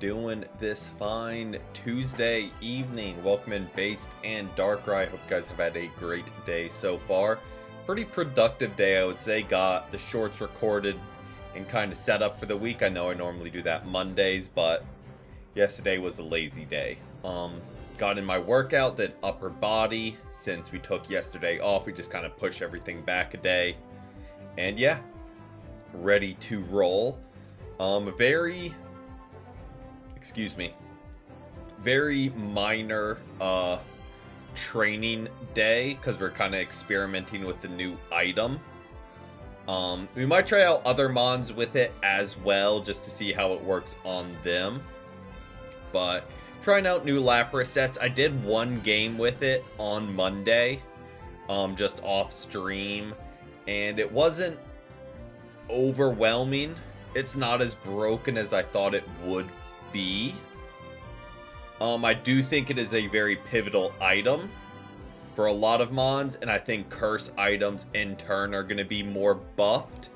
doing this fine Tuesday evening? Welcome in Based and Darker. I hope you guys have had a great day so far. Pretty productive day, I would say. Got the shorts recorded and kind of set up for the week. I know I normally do that Mondays, but yesterday was a lazy day. Got in my workout, did upper body. Since we took yesterday off, we just kind of push everything back a day. And yeah, ready to roll. Very minor training day because we're kind of experimenting with the new item. We might try out other mons with it as well just to see how it works on them. But trying out new Lapras sets. I did one game with it on Monday, just off stream, and it wasn't overwhelming. It's not as broken as I thought it would be. I do think it is a very pivotal item for a lot of mons, and I think curse items in turn are going to be more buffed.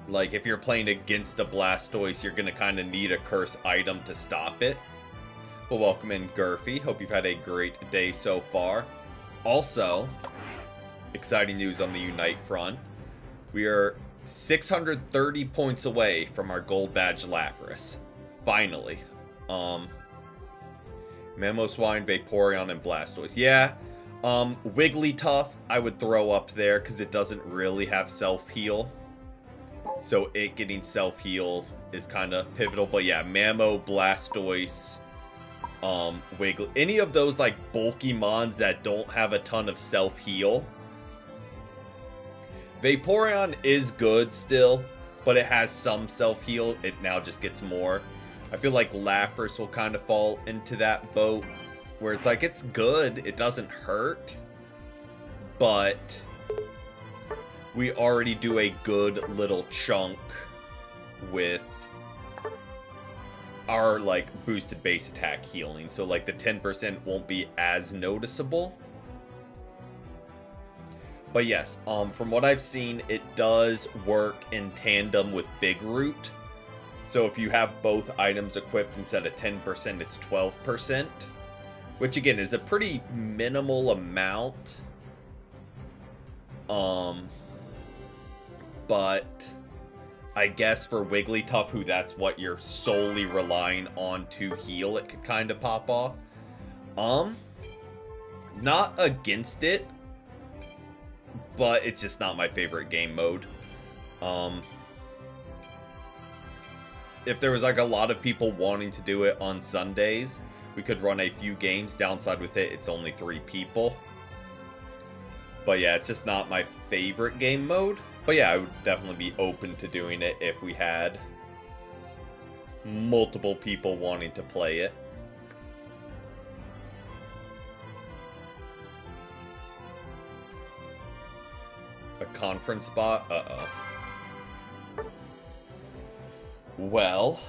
Like if you're playing against a Blastoise, you're going to kind of need a curse item to stop it. But welcome in, Gurfy. Hope you've had a great day so far. Also, exciting news on the Unite front. We are 630 points away from our gold badge Lapras. Finally. Mamoswine, Vaporeon, and Blastoise. Yeah. Wigglytuff I would throw up there because it doesn't really have self-heal. So it getting self-heal is kind of pivotal. But yeah, Mamo, Blastoise, Wiggly. Any of those like bulky mons that don't have a ton of self-heal. Vaporeon is good still, but it has some self-heal. It now just gets more. I feel like Lapras will kind of fall into that boat where it's like, it's good, it doesn't hurt, but we already do a good little chunk with our like boosted base attack healing. So like the 10% won't be as noticeable. But yes, from what I've seen, it does work in tandem with Big Root. So if you have both items equipped, instead of 10%, it's 12%. Which again is a pretty minimal amount. But I guess for Wigglytuff, who that's what you're solely relying on to heal, it could kind of pop off. Not against it, but it's just not my favorite game mode. If there was like a lot of people wanting to do it on Sundays, we could run a few games. Downside with it, it's only 3 people. But yeah, it's just not my favorite game mode. But yeah, I would definitely be open to doing it if we had multiple people wanting to play it. A conference spot? Uh-oh. Well,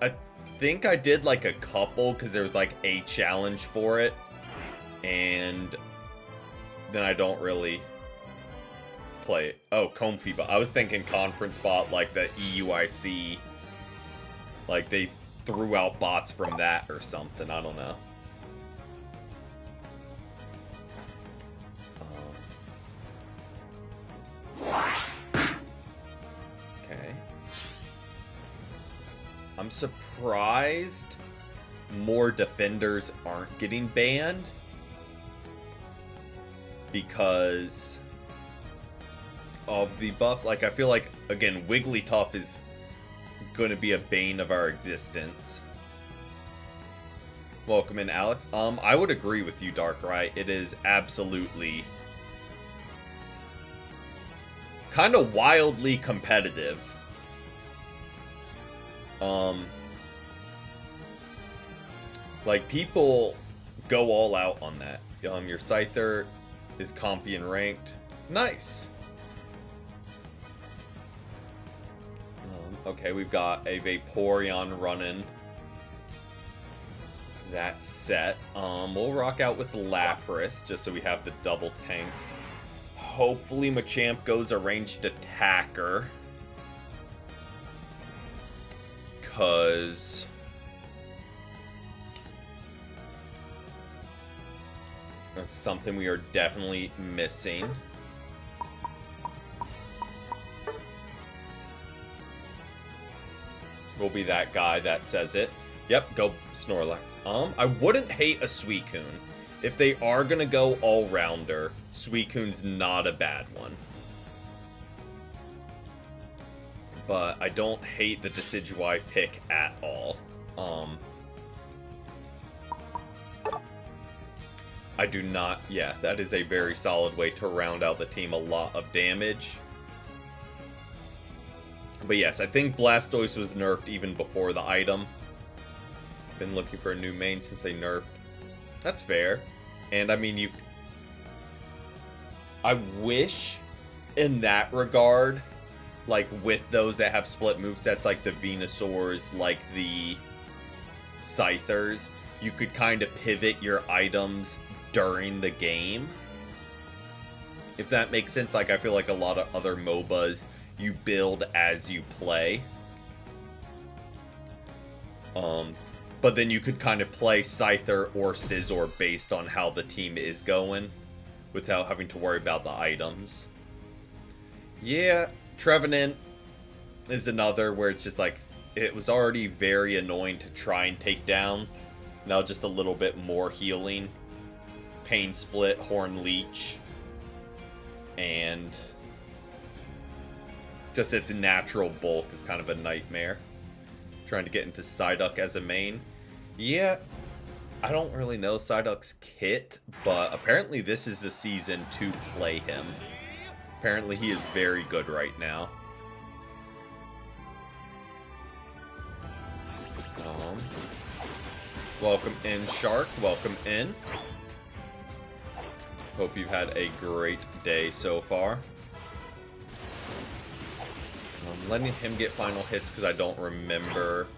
I think I did like a couple because there was like a challenge for it, and then I don't really play it. Oh, Comfy, but I was thinking conference bot like the EUIC, like they threw out bots from that or something. I don't know. I'm surprised more defenders aren't getting banned because of the buffs. Like, I feel like, again, Wigglytuff is going to be a bane of our existence. Welcome in, Alex. I would agree with you, Darkrai. It is absolutely kind of wildly competitive. Like, people go all out on that. Your Scyther is compy and ranked. Nice. Okay, we've got a Vaporeon running. That set. We'll rock out with Lapras, just so we have the double tanks. Hopefully Machamp goes a ranged attacker. because that's something we are definitely missing. Will be that guy that says it. Yep, go Snorlax. I wouldn't hate a Suicune. If they are gonna go all-rounder, Suicune's not a bad one. But I don't hate the Decidueye pick at all. I do not... Yeah, that is a very solid way to round out the team. A lot of damage. But yes, I think Blastoise was nerfed even before the item. Been looking for a new main since they nerfed. That's fair. And I mean, I wish in that regard, like with those that have split movesets like the Venusaurs, like the Scythers, you could kind of pivot your items during the game. If that makes sense. Like I feel like a lot of other MOBAs, you build as you play. But then you could kind of play Scyther or Scizor based on how the team is going without having to worry about the items. Yeah, Trevenant is another where it's just like, it was already very annoying to try and take down. Now just a little bit more healing. Pain Split, Horn Leech, and just its natural bulk is kind of a nightmare. Trying to get into Psyduck as a main. Yeah, I don't really know Psyduck's kit, but apparently this is the season to play him. Apparently he is very good right now. Welcome in, Shark. Welcome in. Hope you've had a great day so far. Letting him get final hits because I don't remember.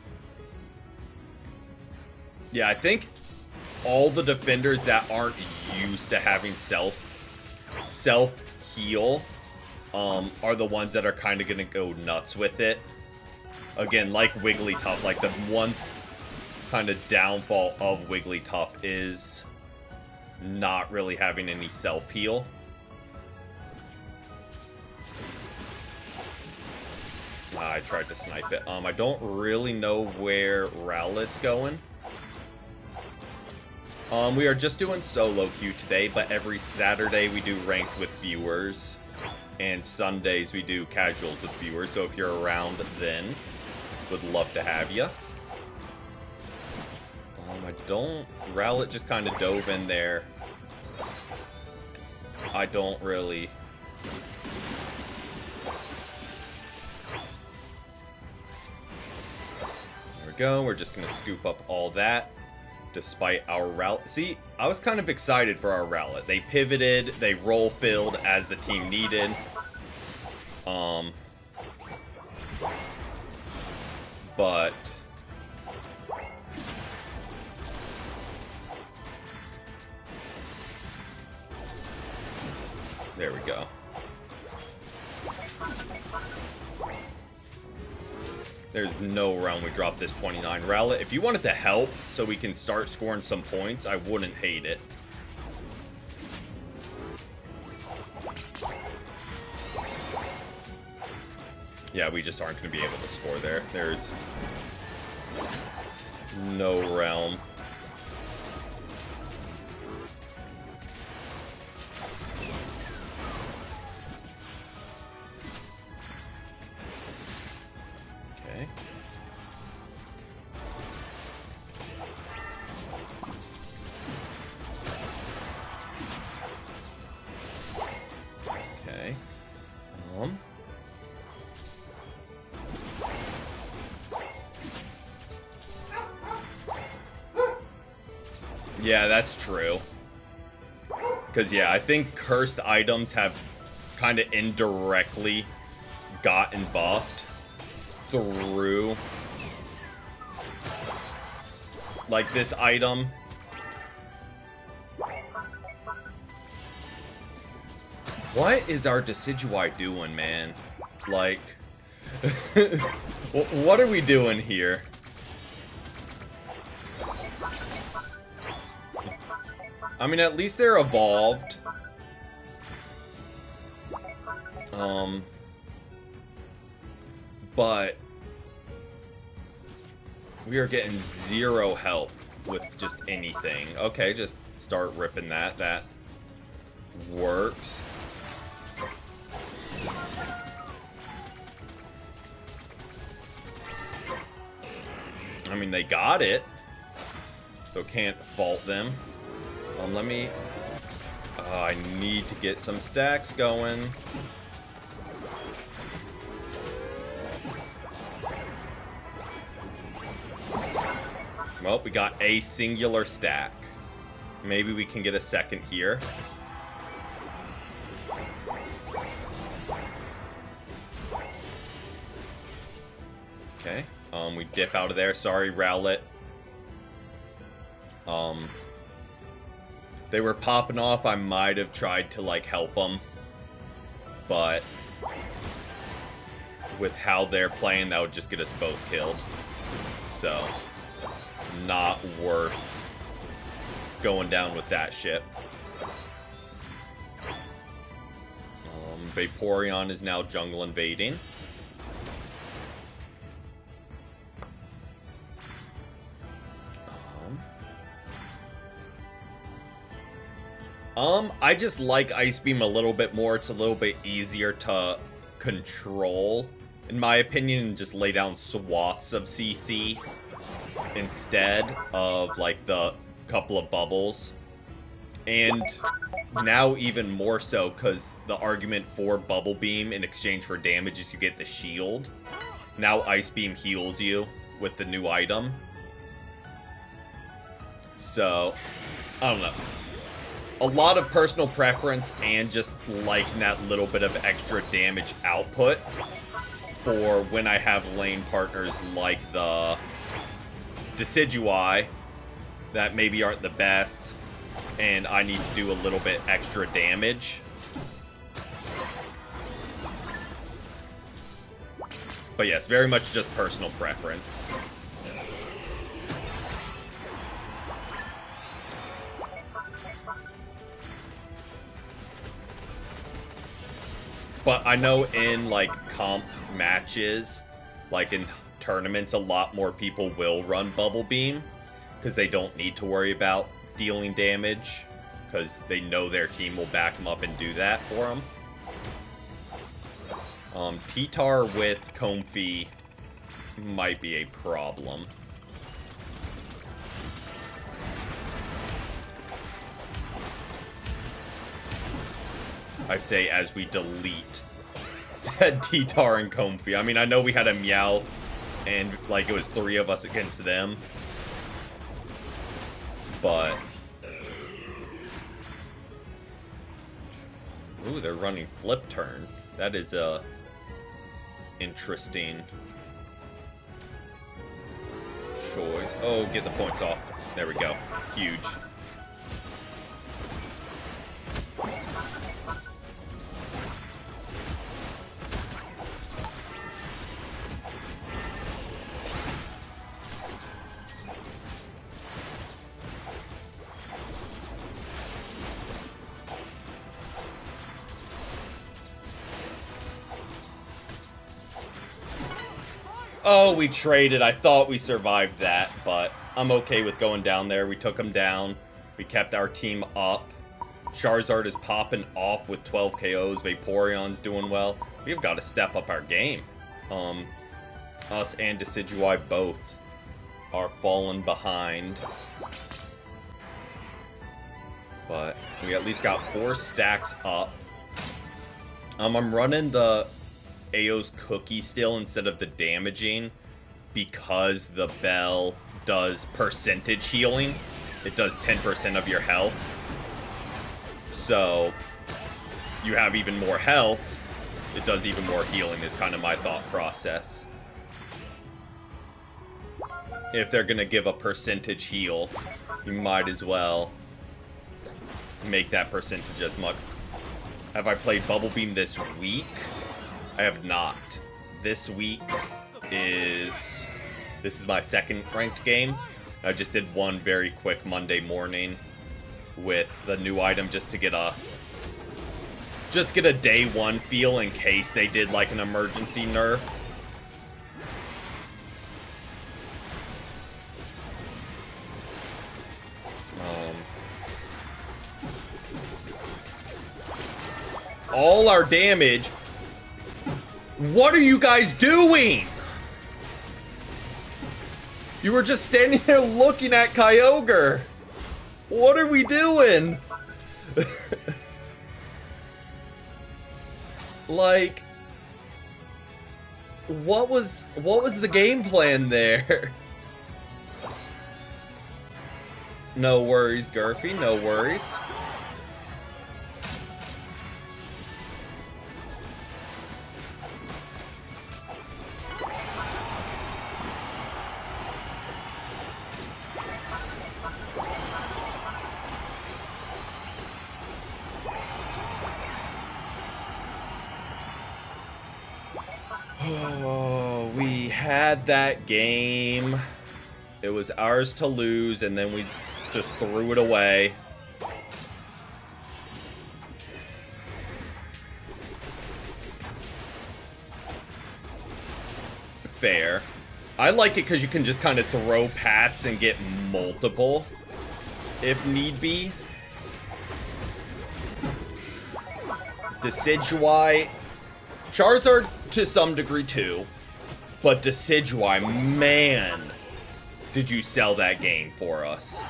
Yeah, I think all the defenders that aren't used to having self-heal are the ones that are kind of going to go nuts with it. Again, like Wigglytuff, like the one kind of downfall of Wigglytuff is not really having any self-heal. I tried to snipe it. I don't really know where Rowlet's going. We are just doing solo queue today, but every Saturday we do ranked with viewers. And Sundays we do casuals with viewers, so if you're around then, would love to have you. Rowlet just kind of dove in there. I don't really... There we go, we're just going to scoop up all that. Despite our Rowlet. See, I was kind of excited for our Rowlet. They pivoted, they roll filled as the team needed. But there we go. There's no realm we drop this 29 Rowlet. If you wanted to help so we can start scoring some points, I wouldn't hate it. Yeah, we just aren't going to be able to score there. There's no realm. Okay. Okay. Yeah, that's true. Because, yeah, I think cursed items have kind of indirectly gotten buffed through, like, this item. What is our Decidueye doing, man? Like, What are we doing here? I mean, at least they're evolved. But we are getting zero help with just anything. Okay, just start ripping that. That works. I mean, they got it, so can't fault them. Let me... I need to get some stacks going. Well, we got a singular stack. Maybe we can get a second here. Okay. We dip out of there. Sorry, Rowlet. They were popping off. I might have tried to, like, help them. But with how they're playing, that would just get us both killed. So, not worth going down with that ship. Vaporeon is now jungle invading. I just like Ice Beam a little bit more. It's a little bit easier to control, in my opinion, and just lay down swaths of CC instead of, like, the couple of bubbles. And now even more so, because the argument for Bubble Beam in exchange for damage is you get the shield. Now Ice Beam heals you with the new item. So, I don't know. A lot of personal preference and just liking that little bit of extra damage output for when I have lane partners like the Decidueye that maybe aren't the best and I need to do a little bit extra damage. But yes, very much just personal preference. But I know in, like, comp matches, like in tournaments, a lot more people will run Bubble Beam because they don't need to worry about dealing damage because they know their team will back them up and do that for them. T-Tar with Comfey might be a problem. I say as we delete said T-Tar and Comfey. I mean, I know we had a Meowth, and, like, it was 3 of us against them. But... ooh, they're running Flip Turn. That is, interesting choice. Oh, get the points off. There we go. Huge. Oh, we traded. I thought we survived that, but I'm okay with going down there. We took them down. We kept our team up. Charizard is popping off with 12 KOs. Vaporeon's doing well. We've got to step up our game. Us and Decidueye both are falling behind. But we at least got 4 stacks up. I'm running the Ao's Cookie still instead of the damaging because the Bell does percentage healing. It does 10% of your health. So you have even more health. It does even more healing is kind of my thought process. If they're going to give a percentage heal, you might as well make that percentage as much. Have I played Bubble Beam this week? I have not. this week is... This is my second ranked game. I just did one very quick Monday morning with the new item just to get a day one feel in case they did like an emergency nerf. All our damage. What are you guys doing? You were just standing there looking at Kyogre. What are we doing? Like, what was the game plan there? No worries, Gurfy, no worries. Oh, we had that game. It was ours to lose, and then we just threw it away. Fair. I like it because you can just kind of throw pats and get multiple, if need be. Decidueye. Charizard to some degree too, but Decidueye, man, did you sell that game for us.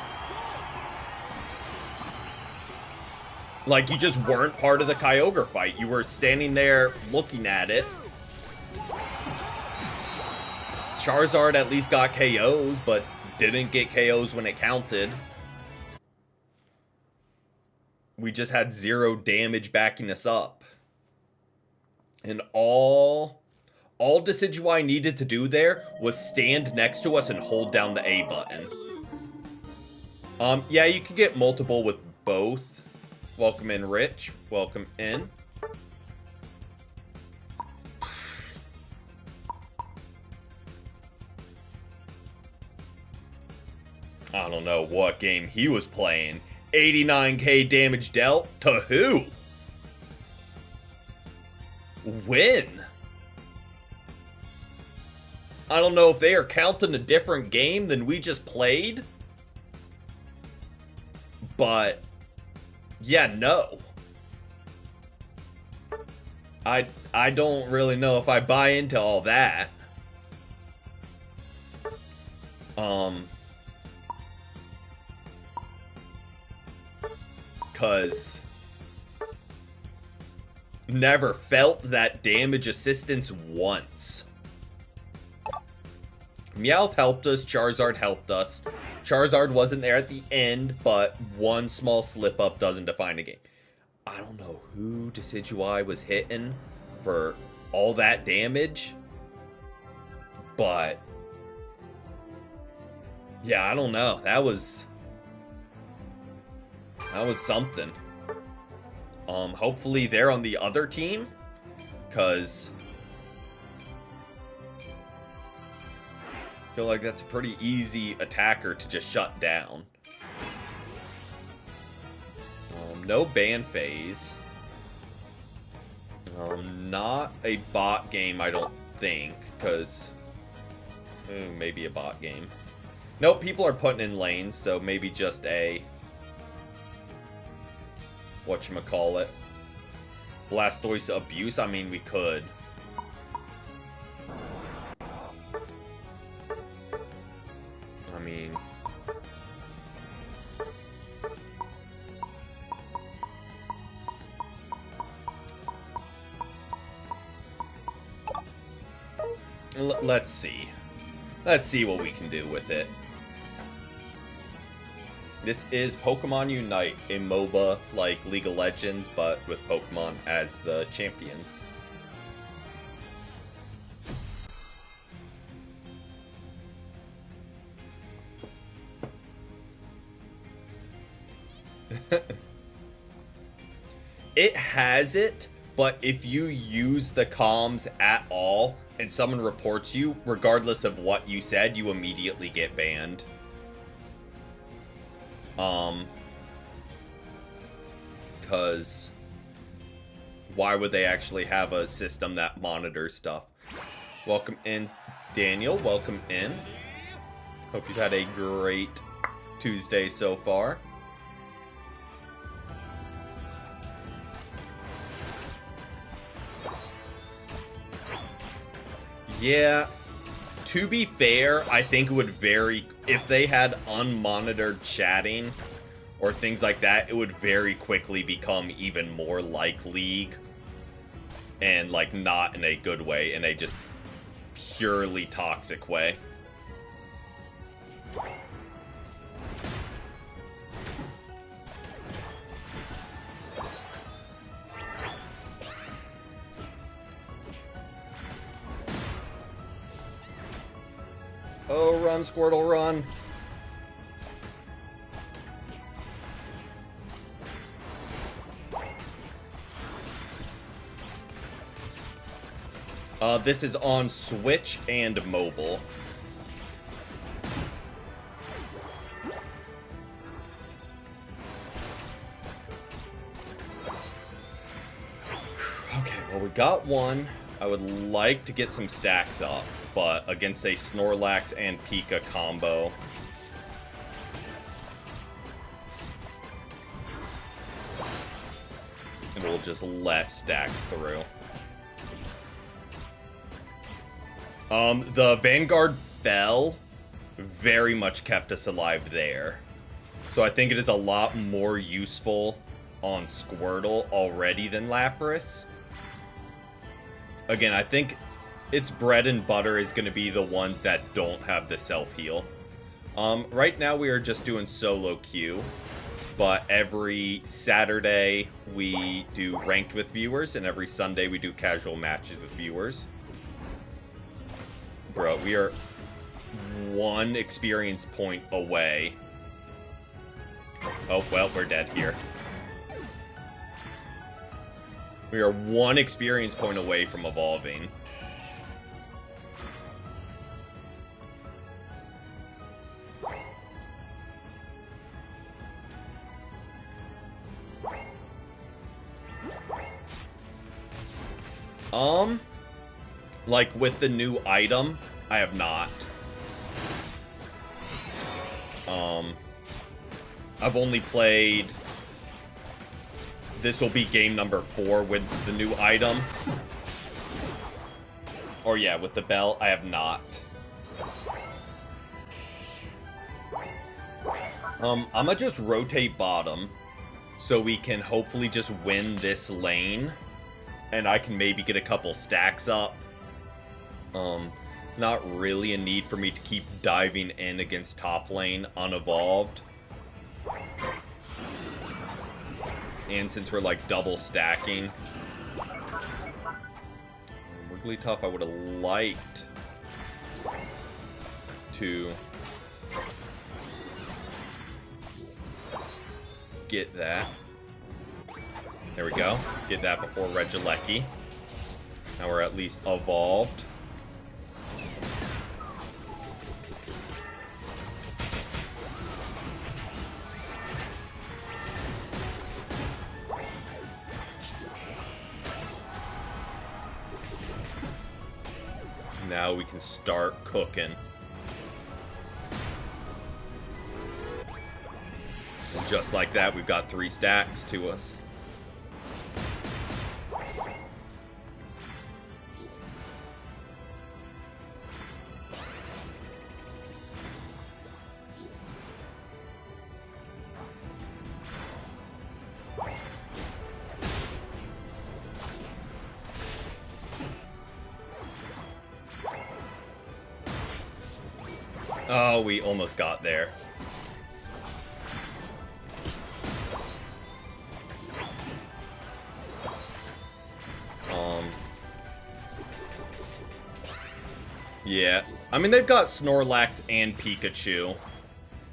Like, you just weren't part of the Kyogre fight. You were standing there looking at it. Charizard at least got KOs, but didn't get KOs when it counted. We just had 0 damage backing us up. And all Decidueye needed to do there was stand next to us and hold down the A button. Yeah, you could get multiple with both. Welcome in, Rich. Welcome in. I don't know what game he was playing. 89k damage dealt? To who? When? I don't know if they are counting a different game than we just played. But yeah, no. I don't really know if I buy into all that. Cause never felt that damage assistance once. Meowth helped us, Charizard helped us. Charizard wasn't there at the end, but one small slip up doesn't define a game. I don't know who Decidueye was hitting for all that damage, but yeah, I don't know. That was something. Hopefully they're on the other team, because I feel like that's a pretty easy attacker to just shut down. No ban phase. Not a bot game, I don't think, because maybe a bot game. Nope, people are putting in lanes, so maybe just a whatchamacallit. Blastoise abuse? I mean, we could. I mean, let's see. Let's see what we can do with it. This is Pokemon Unite, a MOBA like League of Legends, but with Pokemon as the champions. It has it, but if you use the comms at all, and someone reports you, regardless of what you said, you immediately get banned. Because why would they actually have a system that monitors stuff? Welcome in, Daniel. Welcome in. Hope you've had a great Tuesday so far. Yeah, to be fair, I think it would vary. If they had unmonitored chatting or things like that, it would very quickly become even more like League. And, like, not in a good way, in a just purely toxic way. Oh, run, Squirtle, run. This is on Switch and mobile. Okay, well, we got one. I would like to get some stacks up, but against a Snorlax and Pika combo, and we'll just let stacks through. The Vanguard Bell very much kept us alive there. So I think it is a lot more useful on Squirtle already than Lapras. Again, I think its bread and butter is going to be the ones that don't have the self-heal. Right now we are just doing solo queue, but every Saturday we do ranked with viewers, and every Sunday we do casual matches with viewers. Bro, we are 1 experience point away. Oh, well, we're dead here. We are 1 experience point away from evolving. Like with the new item, I have not. I've only played... This will be game number 4 with the new item. Or yeah, with the bell, I have not. I'ma just rotate bottom so we can hopefully just win this lane, and I can maybe get a couple stacks up. Not really a need for me to keep diving in against top lane unevolved. And since we're like double stacking, Wigglytuff, I would have liked to get that. There we go. Get that before Regieleki. Now we're at least evolved. Now we can start cooking. And just like that, we've got 3 stacks to us. Oh, we almost got there. Yeah. I mean, they've got Snorlax and Pikachu.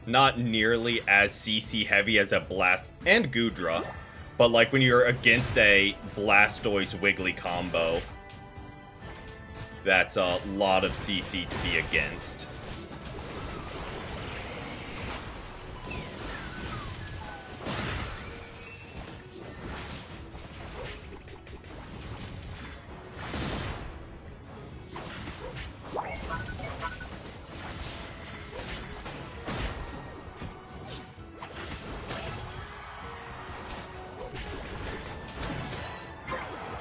Not nearly as CC heavy as a Blast and Goodra. But like when you're against a Blastoise Wiggly combo, That's a lot of CC to be against.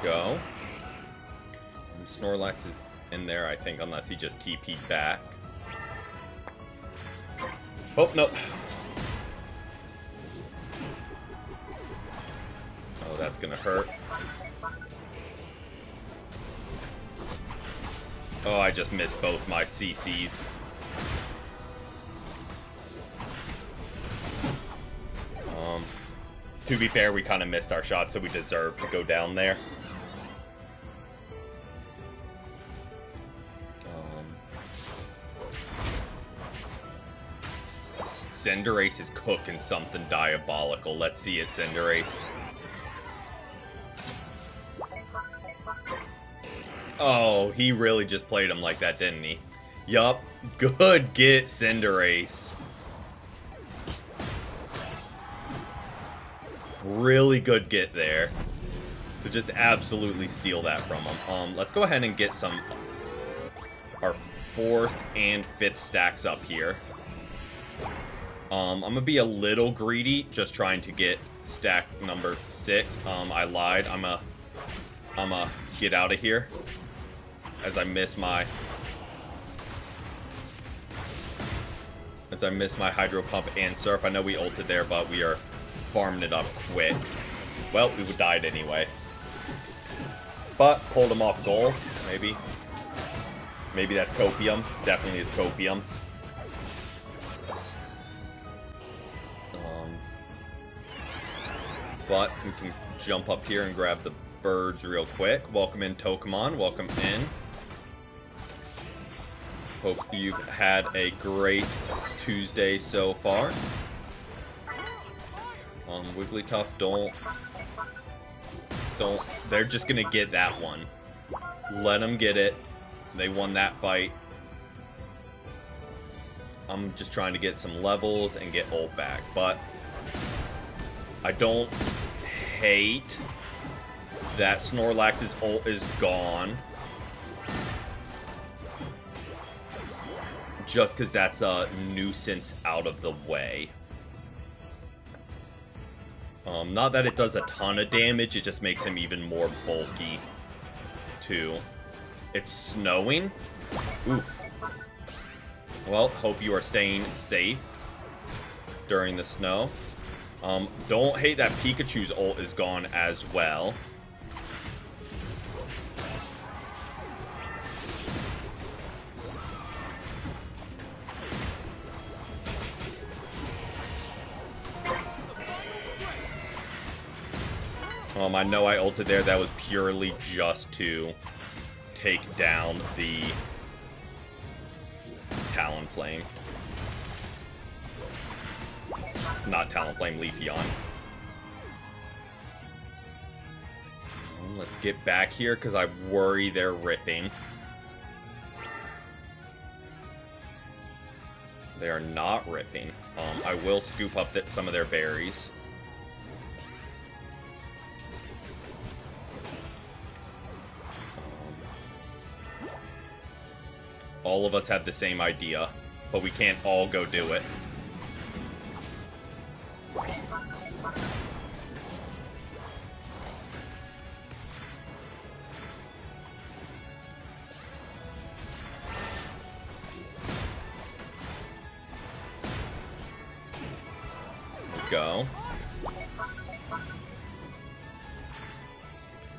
Go. Snorlax is in there, I think, unless he just TP'd back. Oh, no. Oh, that's gonna hurt. Oh, I just missed both my CCs. To be fair, we kind of missed our shot, so we deserve to go down there. Cinderace is cooking something diabolical. Let's see it, Cinderace. Oh, he really just played him like that, didn't he? Yup. Good get, Cinderace. Really good get there. To just absolutely steal that from him. Let's go ahead and get some... our 4th and 5th stacks up here. I'm gonna be a little greedy, just trying to get stack number 6. I lied. I'm a get out of here as I miss my Hydro Pump and Surf. I know we ulted there, but we are farming it up quick. Well, we would died anyway, but pulled him off goal. Maybe that's Copium. Definitely is Copium. But we can jump up here and grab the birds real quick. Welcome in, Tokamon. Welcome in. Hope you've had a great Tuesday so far. Wigglytuff, don't. They're just gonna get that one. Let them get it. They won that fight. I'm just trying to get some levels and get ult back, but I don't hate that Snorlax's ult is gone. Just because that's a nuisance out of the way. Not that it does a ton of damage, it just makes him even more bulky, too. It's snowing? Oof. Well, hope you are staying safe during the snow. Don't hate that Pikachu's ult is gone as well. I know I ulted there. That was purely just to take down the Talonflame. Not Talonflame, Leafeon. Let's get back here because I worry they're ripping. They are not ripping. I will scoop up some of their berries. All of us have the same idea, but we can't all go do it. Go.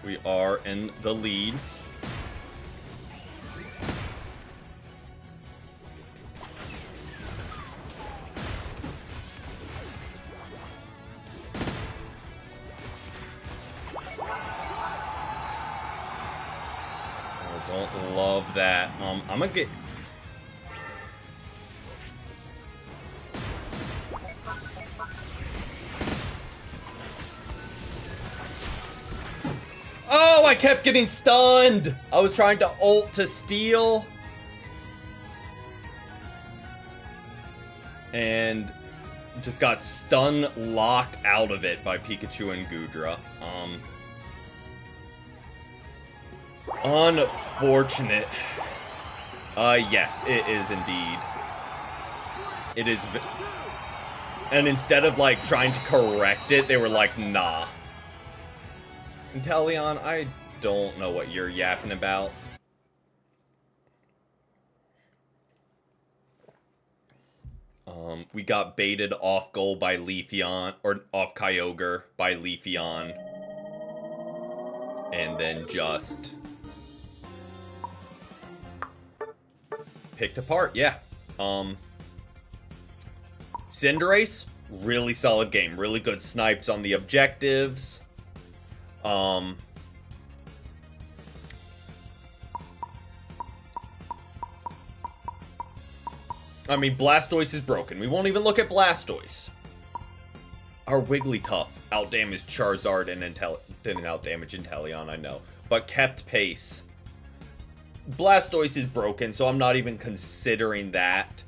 We are in the lead. Don't love that. I'm gonna get... Oh, I kept getting stunned. I was trying to ult to steal. And just got stun locked out of it by Pikachu and Goodra. Unfortunate. Yes, it is indeed. It is. And instead of, like, trying to correct it, they were like, nah. Inteleon, I don't know what you're yapping about. We got baited off goal by Leafeon, or off Kyogre by Leafeon. And then just picked apart, yeah. Cinderace, really solid game. Really good snipes on the objectives. I mean, Blastoise is broken. We won't even look at Blastoise. Our Wigglytuff outdamaged Charizard and didn't outdamage Inteleon, I know. But kept pace. Blastoise is broken, so I'm not even considering that.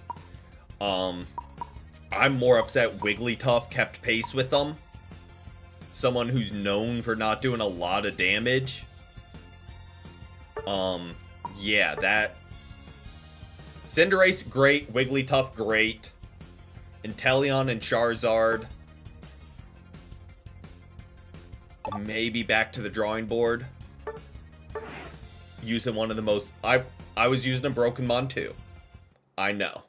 I'm more upset Wigglytuff kept pace with them. Someone who's known for not doing a lot of damage. Yeah, that... Cinderace, great. Wigglytuff, great. Inteleon and Charizard. Maybe back to the drawing board. Using one of the most... I was using a broken Mon too. I know.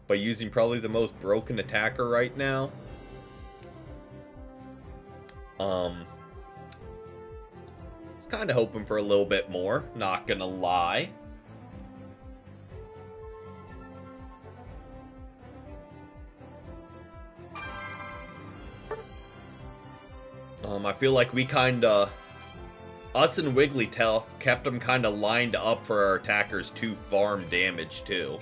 But using probably the most broken attacker right now. I was kind of hoping for a little bit more. Not gonna lie. I feel like we kinda... Us and Wigglytuff kept them kinda lined up for our attackers to farm damage too.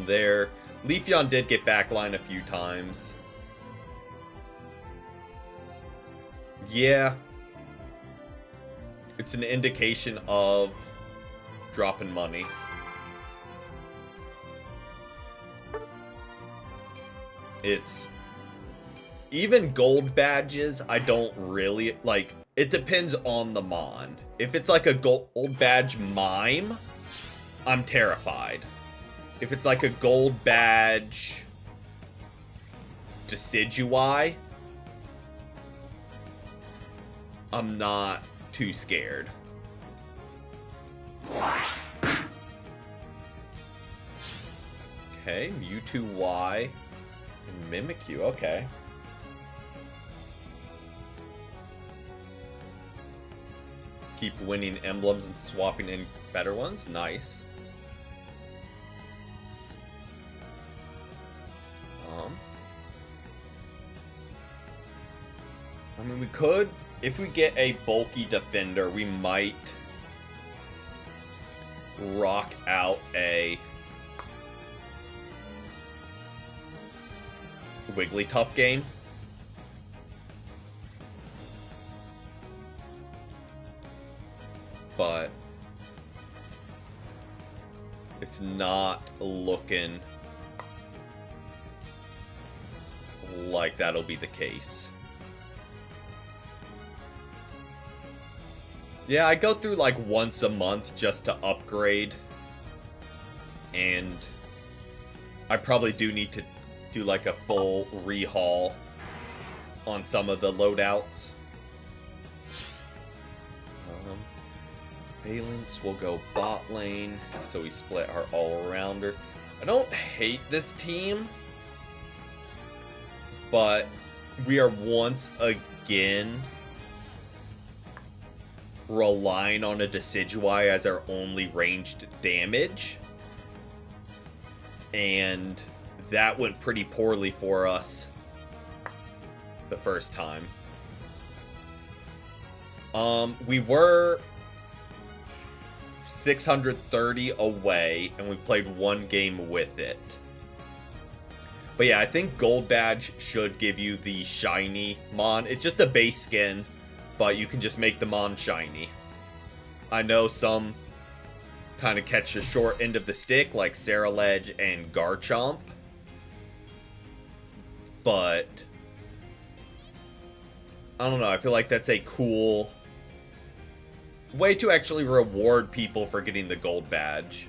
There. Leafeon did get backline a few times. Yeah. It's an indication of dropping money. It's... Even gold badges, I don't really... Like, it depends on the Mon. If it's like a gold badge mime, I'm terrified. If it's like a gold badge Decidueye, I'm not too scared. Okay, Mewtwo-Y and Mimikyu, okay. Keep winning emblems and swapping in better ones, nice. I mean, we could, if we get a bulky defender, we might rock out a Wigglytuff game. But it's not looking like that'll be the case. Yeah, I go through like once a month just to upgrade. And I probably do need to do like a full rehaul on some of the loadouts. Phalanx will go bot lane, so we split our all-arounder. I don't hate this team, but we are once again relying on a Decidueye as our only ranged damage. And that went pretty poorly for us the first time. We were 630 away, and we played one game with it. But yeah, I think Gold Badge should give you the shiny Mon. It's just a base skin, but you can just make the Mon shiny. I know some kind of catch the short end of the stick, like Ceruledge and Garchomp. But I don't know, I feel like that's a cool way to actually reward people for getting the Gold Badge.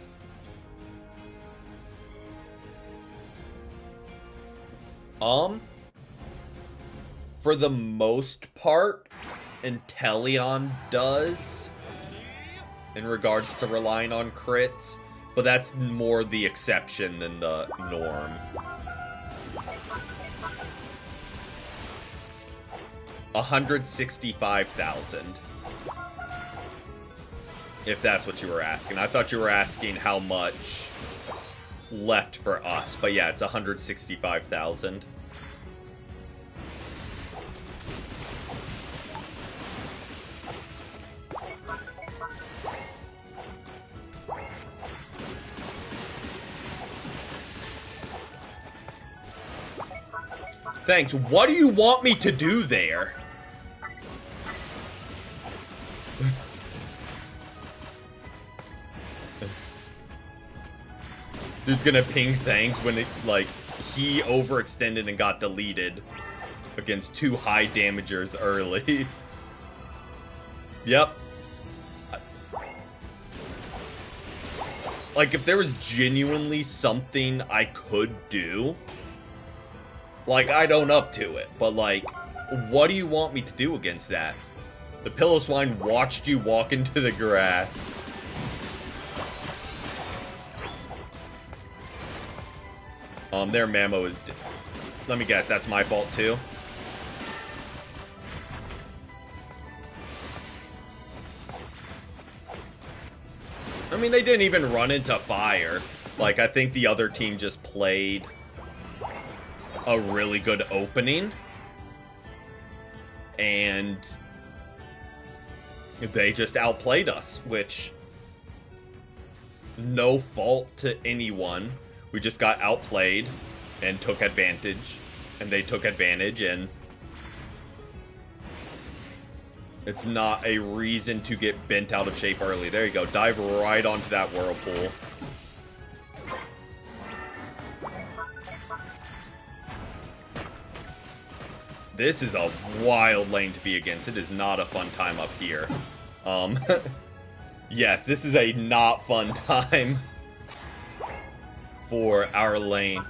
For the most part, Inteleon does, in regards to relying on crits, but that's more the exception than the norm. $165,000. If that's what you were asking. I thought you were asking how much left for us, but yeah, it's 165,000. Thanks. What do you want me to do there? Dude's gonna ping thanks when it, like, he overextended and got deleted against 2 high damagers early. Yep. Like, if there was genuinely something I could do, like, I'd own up to it. But, like, what do you want me to do against that? The Pillow Swine watched you walk into the grass. Their Mamo is... Let me guess, that's my fault too? I mean, they didn't even run into fire. Like, I think the other team just played a really good opening. And they just outplayed us, which... no fault to anyone. We just got outplayed and took advantage, and they took advantage, and it's not a reason to get bent out of shape early. There you go. Dive right onto that Whirlpool. This is a wild lane to be against. It is not a fun time up here. Yes, this is a not fun time for our lane.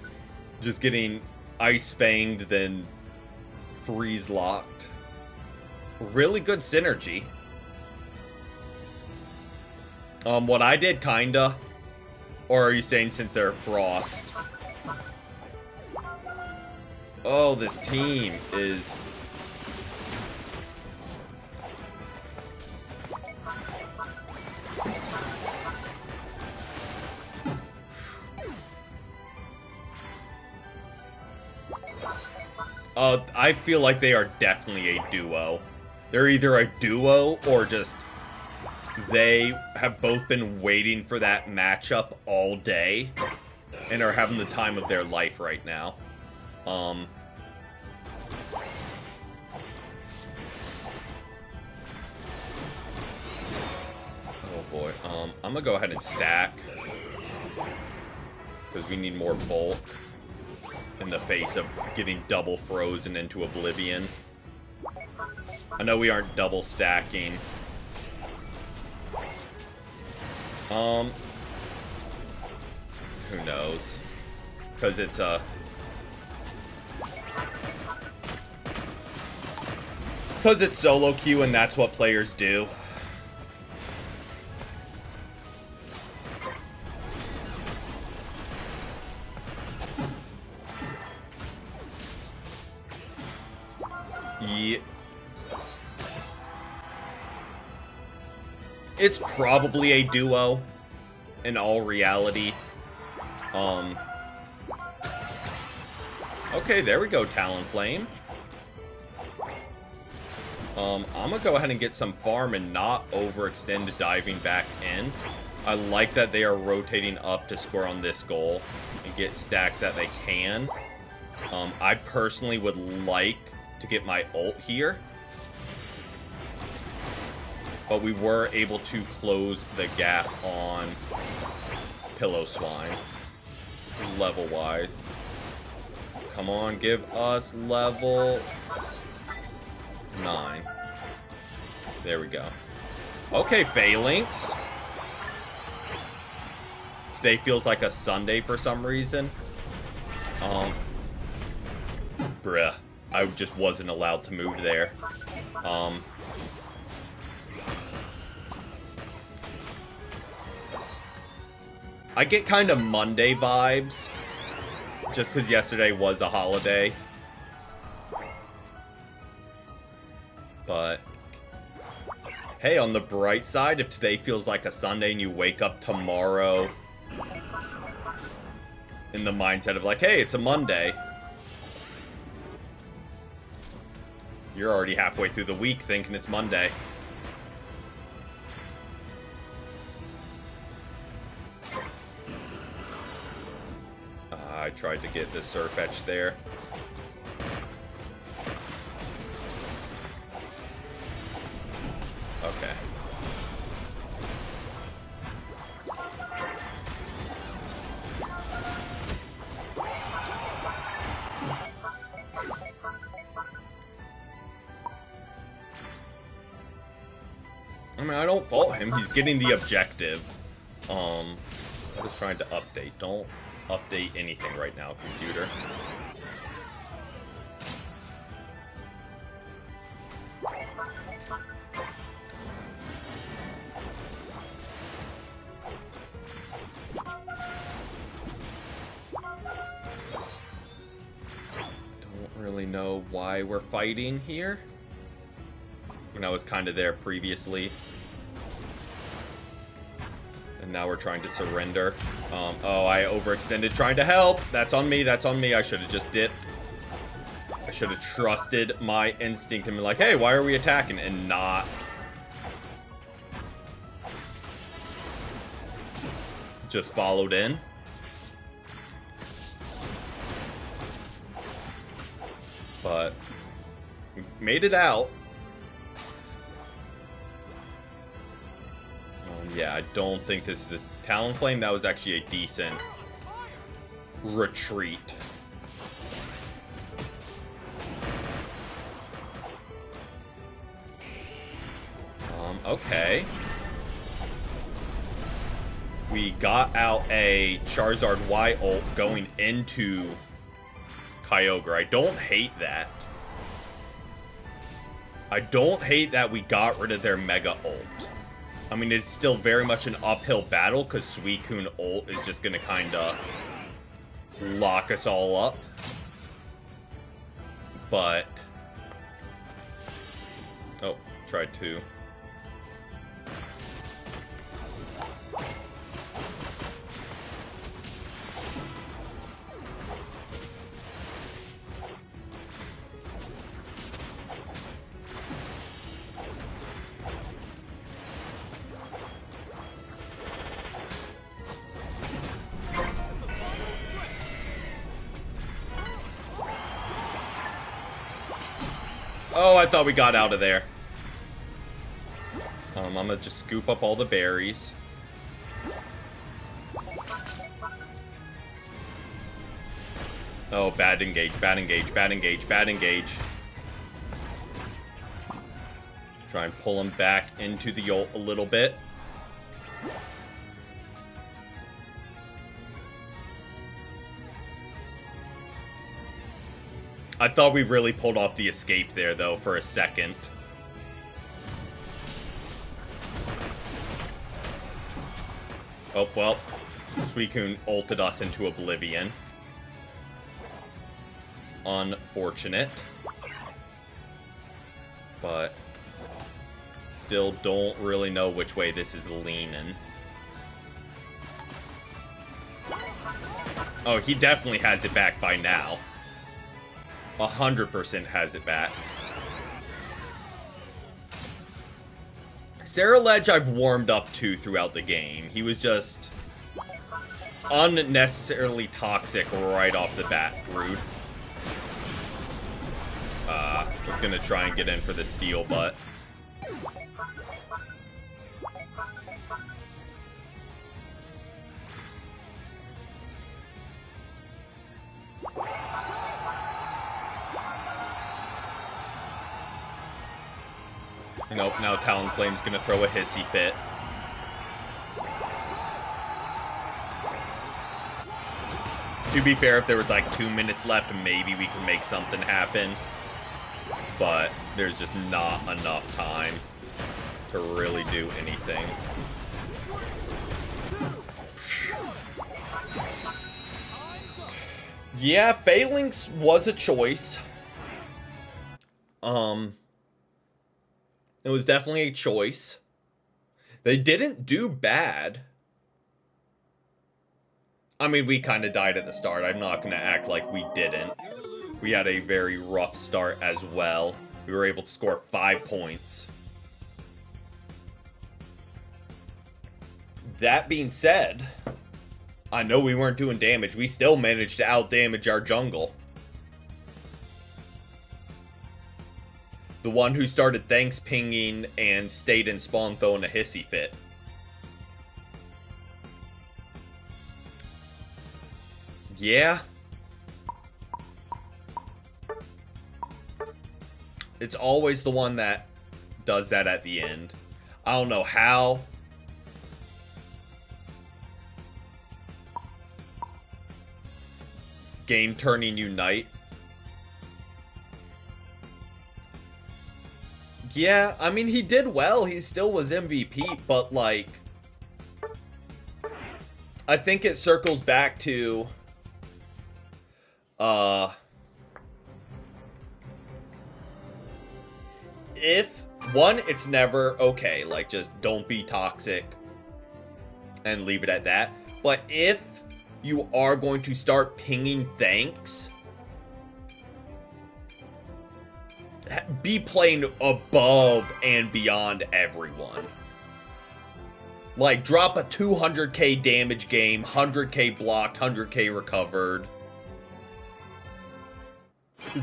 Just getting Ice Fanged, then Freeze Locked. Really good synergy. What I did, kinda. Or are you saying since they're Frost? Oh, this team is... I feel like they are definitely a duo. They're either a duo or just... they have both been waiting for that matchup all day and are having the time of their life right now. Oh boy. I'm gonna go ahead and stack because we need more bulk in the face of getting double frozen into oblivion. I know we aren't double stacking. Who knows? Because it's a... because it's solo queue and that's what players do. Yeah. It's probably a duo in all reality. Okay, there we go, Talonflame. I'm gonna go ahead and get some farm and not overextend diving back in. I like that they are rotating up to score on this goal and get stacks that they can. I personally would like to get my ult here. But we were able to close the gap on Pillow Swine. Level-wise. Come on, give us level 9. There we go. Okay, Phalanx. Today feels like a Sunday for some reason. Bruh. I just wasn't allowed to move there. I get kind of Monday vibes. Just because yesterday was a holiday. But hey, on the bright side, if today feels like a Sunday and you wake up tomorrow in the mindset of like, hey, it's a Monday. You're already halfway through the week thinking it's Monday. I tried to get the Surf Etch there. Okay. I mean, I don't fault him. He's getting the objective. I'm just trying to update. Don't update anything right now, computer. Don't really know why we're fighting here. When I was kind of there previously. And now we're trying to surrender. Oh, I overextended trying to help. That's on me. That's on me. I should have just dipped. I should have trusted my instinct and been like, hey, why are we attacking? And not just followed in. But we made it out. Yeah, I don't think this is a Talonflame. That was actually a decent retreat. Okay. We got out a Charizard Y ult going into Kyogre. I don't hate that. I don't hate that we got rid of their Mega ult. I mean, it's still very much an uphill battle because Suicune ult is just going to kind of lock us all up. But... oh, tried to. Oh, I thought we got out of there. I'm gonna just scoop up all the berries. Oh, bad engage, bad engage, bad engage, bad engage. Try and pull him back into the ult a little bit. I thought we really pulled off the escape there, though, for a second. Oh, well. Suicune ulted us into oblivion. Unfortunate. But still don't really know which way this is leaning. Oh, he definitely has it back by now. 100% has it back. Saraledge I've warmed up to throughout the game. He was just unnecessarily toxic right off the bat. Rude. Was gonna try and get in for the steal, but... Nope, now Talonflame's gonna throw a hissy fit. To be fair, if there was like 2 minutes left, maybe we could make something happen. But there's just not enough time to really do anything. Yeah, Phalanx was a choice. It was definitely a choice. They didn't do bad. I mean, we kind of died at the start. I'm not going to act like we didn't. We had a very rough start as well. We were able to score 5 points. That being said, I know we weren't doing damage. We still managed to outdamage our jungle. The one who started thanks pinging and stayed in spawn throwing a hissy fit. Yeah. It's always the one that does that at the end. I don't know how. Game turning unite. Yeah, I mean, he did well. He still was MVP, but, like... I think it circles back to... If... One, it's never okay. Like, just don't be toxic. And leave it at that. But if you are going to start pinging thanks... be playing above and beyond everyone. Like, drop a 200k damage game, 100k blocked, 100k recovered.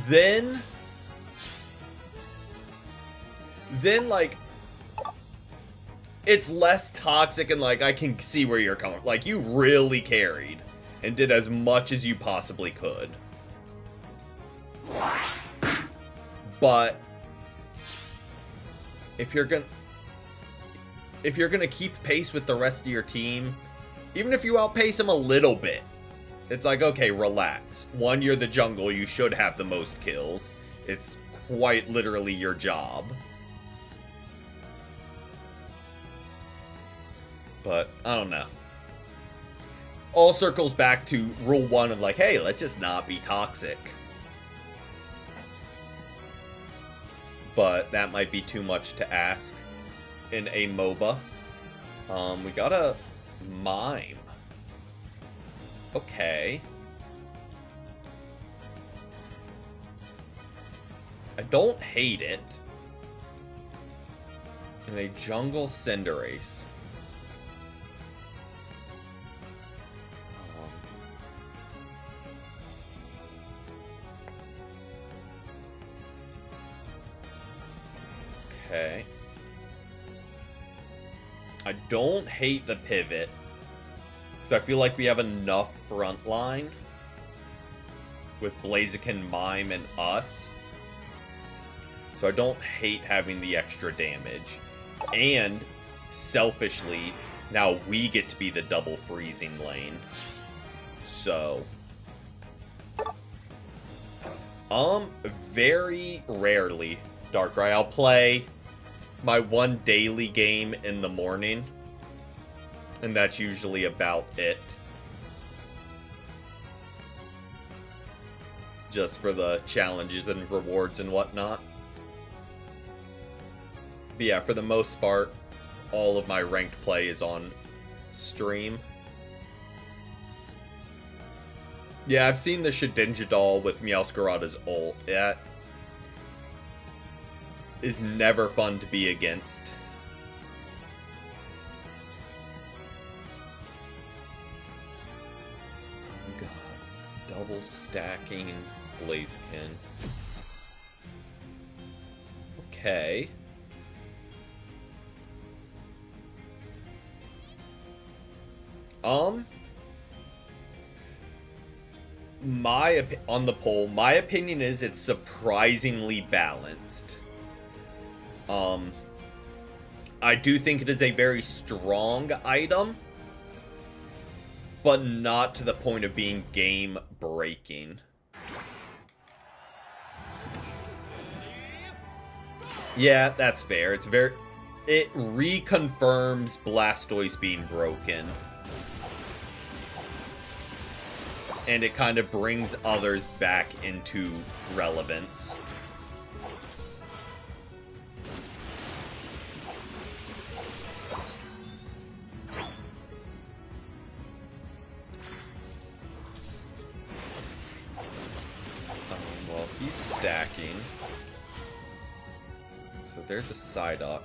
Then, like, it's less toxic and, like, I can see where you're coming. Like, you really carried and did as much as you possibly could. But if you're gonna keep pace with the rest of your team, even if you outpace them a little bit, it's like, okay, relax. One, you're the jungle, you should have the most kills. It's quite literally your job. But I don't know. All circles back to rule 1 of like, hey, let's just not be toxic. But that might be too much to ask in a MOBA. We got a mime. Okay. I don't hate it. And a jungle Cinderace. Okay. I don't hate the pivot, because I feel like we have enough front line with Blaziken, Mime, and us. So I don't hate having the extra damage. And, selfishly, now we get to be the double freezing lane. So... very rarely, Darkrai. I'll play my one daily game in the morning, and that's usually about it. Just for the challenges and rewards and whatnot. But yeah, for the most part, all of my ranked play is on stream. Yeah, I've seen the Shedinja with Meowscarada's ult. Yeah, is never fun to be against. Oh god. Double stacking Blaziken. Okay. On the poll, my opinion is it's surprisingly balanced. I do think it is a very strong item, but not to the point of being game breaking. Yeah, that's fair. It reconfirms Blastoise being broken. And it kind of brings others back into relevance. Well, he's stacking. So there's a Psyduck.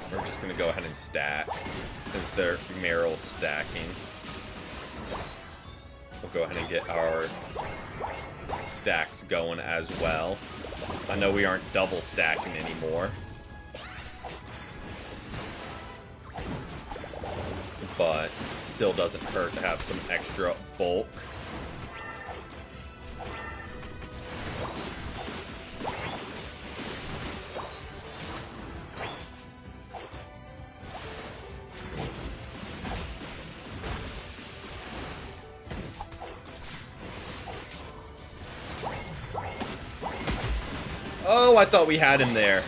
We're just going to go ahead and stack, since their Meryl's stacking. We'll go ahead and get our stacks going as well. I know we aren't double stacking anymore. But still doesn't hurt to have some extra bulk. Oh, I thought we had him there.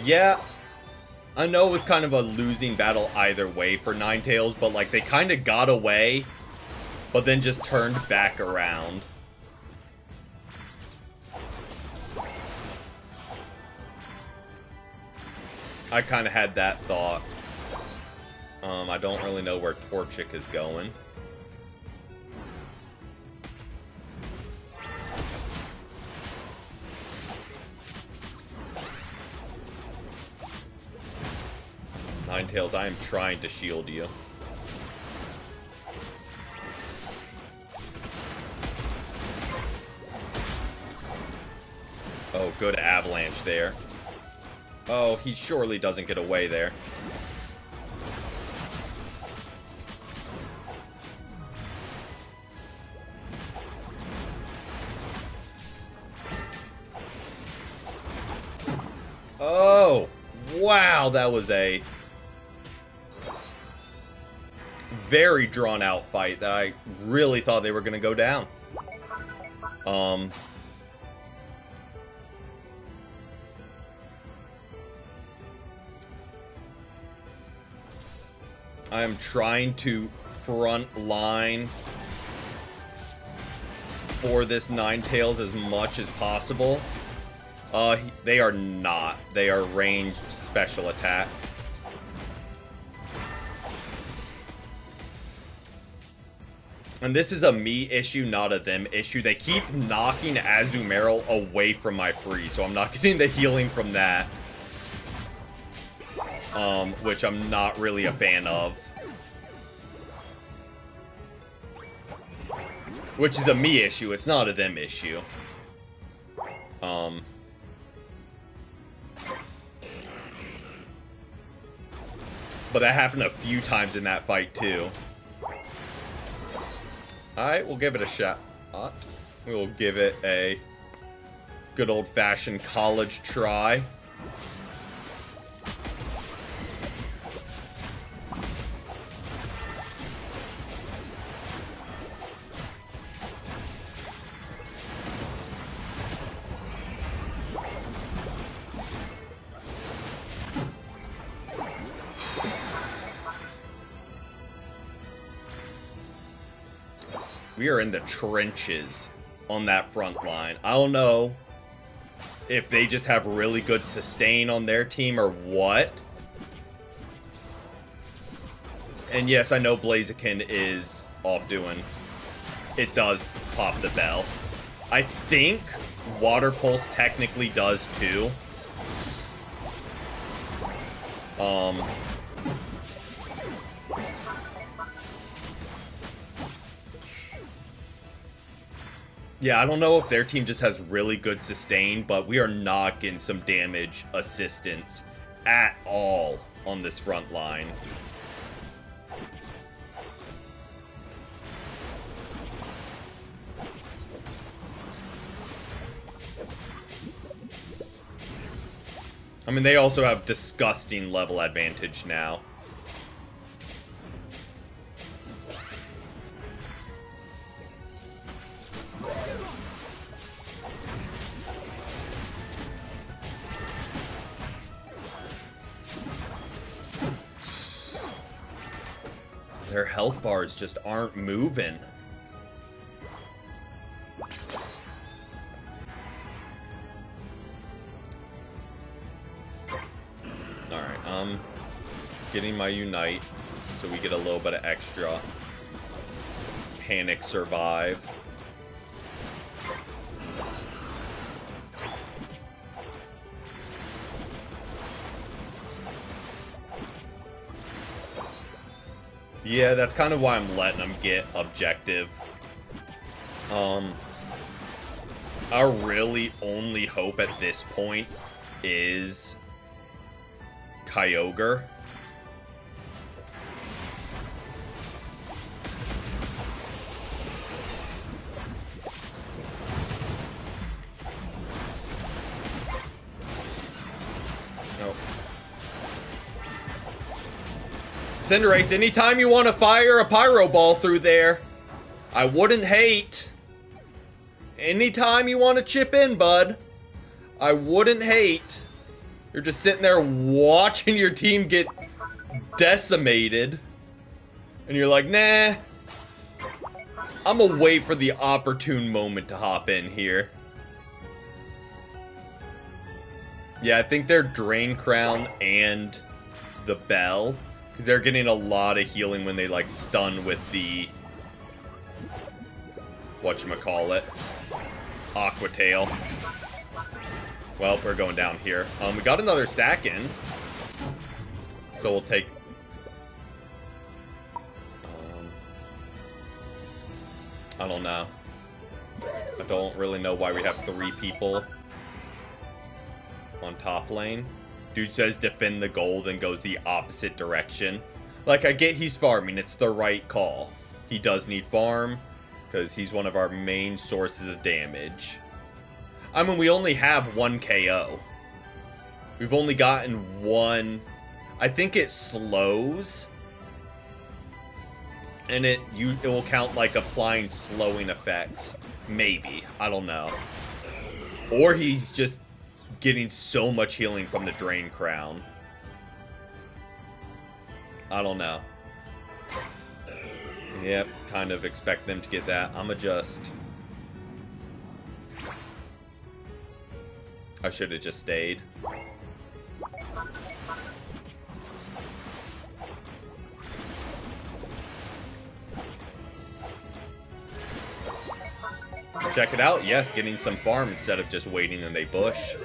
Yeah. I know it was kind of a losing battle either way for Ninetales, but like they kind of got away, but then just turned back around. I kind of had that thought. I don't really know where Torchic is going. Ninetales, I am trying to shield you. Oh, good avalanche there. Oh, he surely doesn't get away there. Oh, wow, that was a very drawn out fight that I really thought they were going to go down. I am trying to front line for this Ninetales as much as possible. They are not. They are ranged special attack. And this is a me issue, not a them issue. They keep knocking Azumarill away from my freeze, so I'm not getting the healing from that. Which I'm not really a fan of. Which is a me issue, it's not a them issue. But that happened a few times in that fight, too. Alright, we'll give it a shot. We will give it a good old-fashioned college try. We are in the trenches on that front line. I don't know if they just have really good sustain on their team or what. And yes, I know Blaziken is off doing. It does pop the bell. I think Water Pulse technically does too. Yeah, I don't know if their team just has really good sustain, but we are not getting some damage assistance at all on this front line. I mean, they also have disgusting level advantage now. Their health bars just aren't moving. Alright, getting my Unite, so we get a little bit of extra. Panic survive. Yeah, that's kind of why I'm letting them get objective. Our really only hope at this point is Kyogre. Cinderace, anytime you want to fire a Pyro Ball through there, I wouldn't hate. Anytime you want to chip in, bud, I wouldn't hate. You're just sitting there watching your team get decimated. And you're like, nah. I'm gonna wait for the opportune moment to hop in here. Yeah, I think they're Drain Crown and the Bell. Because they're getting a lot of healing when they, like, stun with the... whatchamacallit. Aqua Tail. Well, we're going down here. We got another stack in. So we'll take... I don't know. I don't really know why we have 3 people on top lane. Dude says defend the gold and goes the opposite direction. Like, I get he's farming. It's the right call. He does need farm because he's one of our main sources of damage. I mean, we only have 1 KO. We've only gotten 1. I think it slows. And it will count like applying slowing effects. Maybe. I don't know. Or he's just getting so much healing from the Drain Crown. I don't know. Yep, kind of expect them to get that. I'ma just... I should have just stayed. Check it out. Yes, getting some farm instead of just waiting and they bush.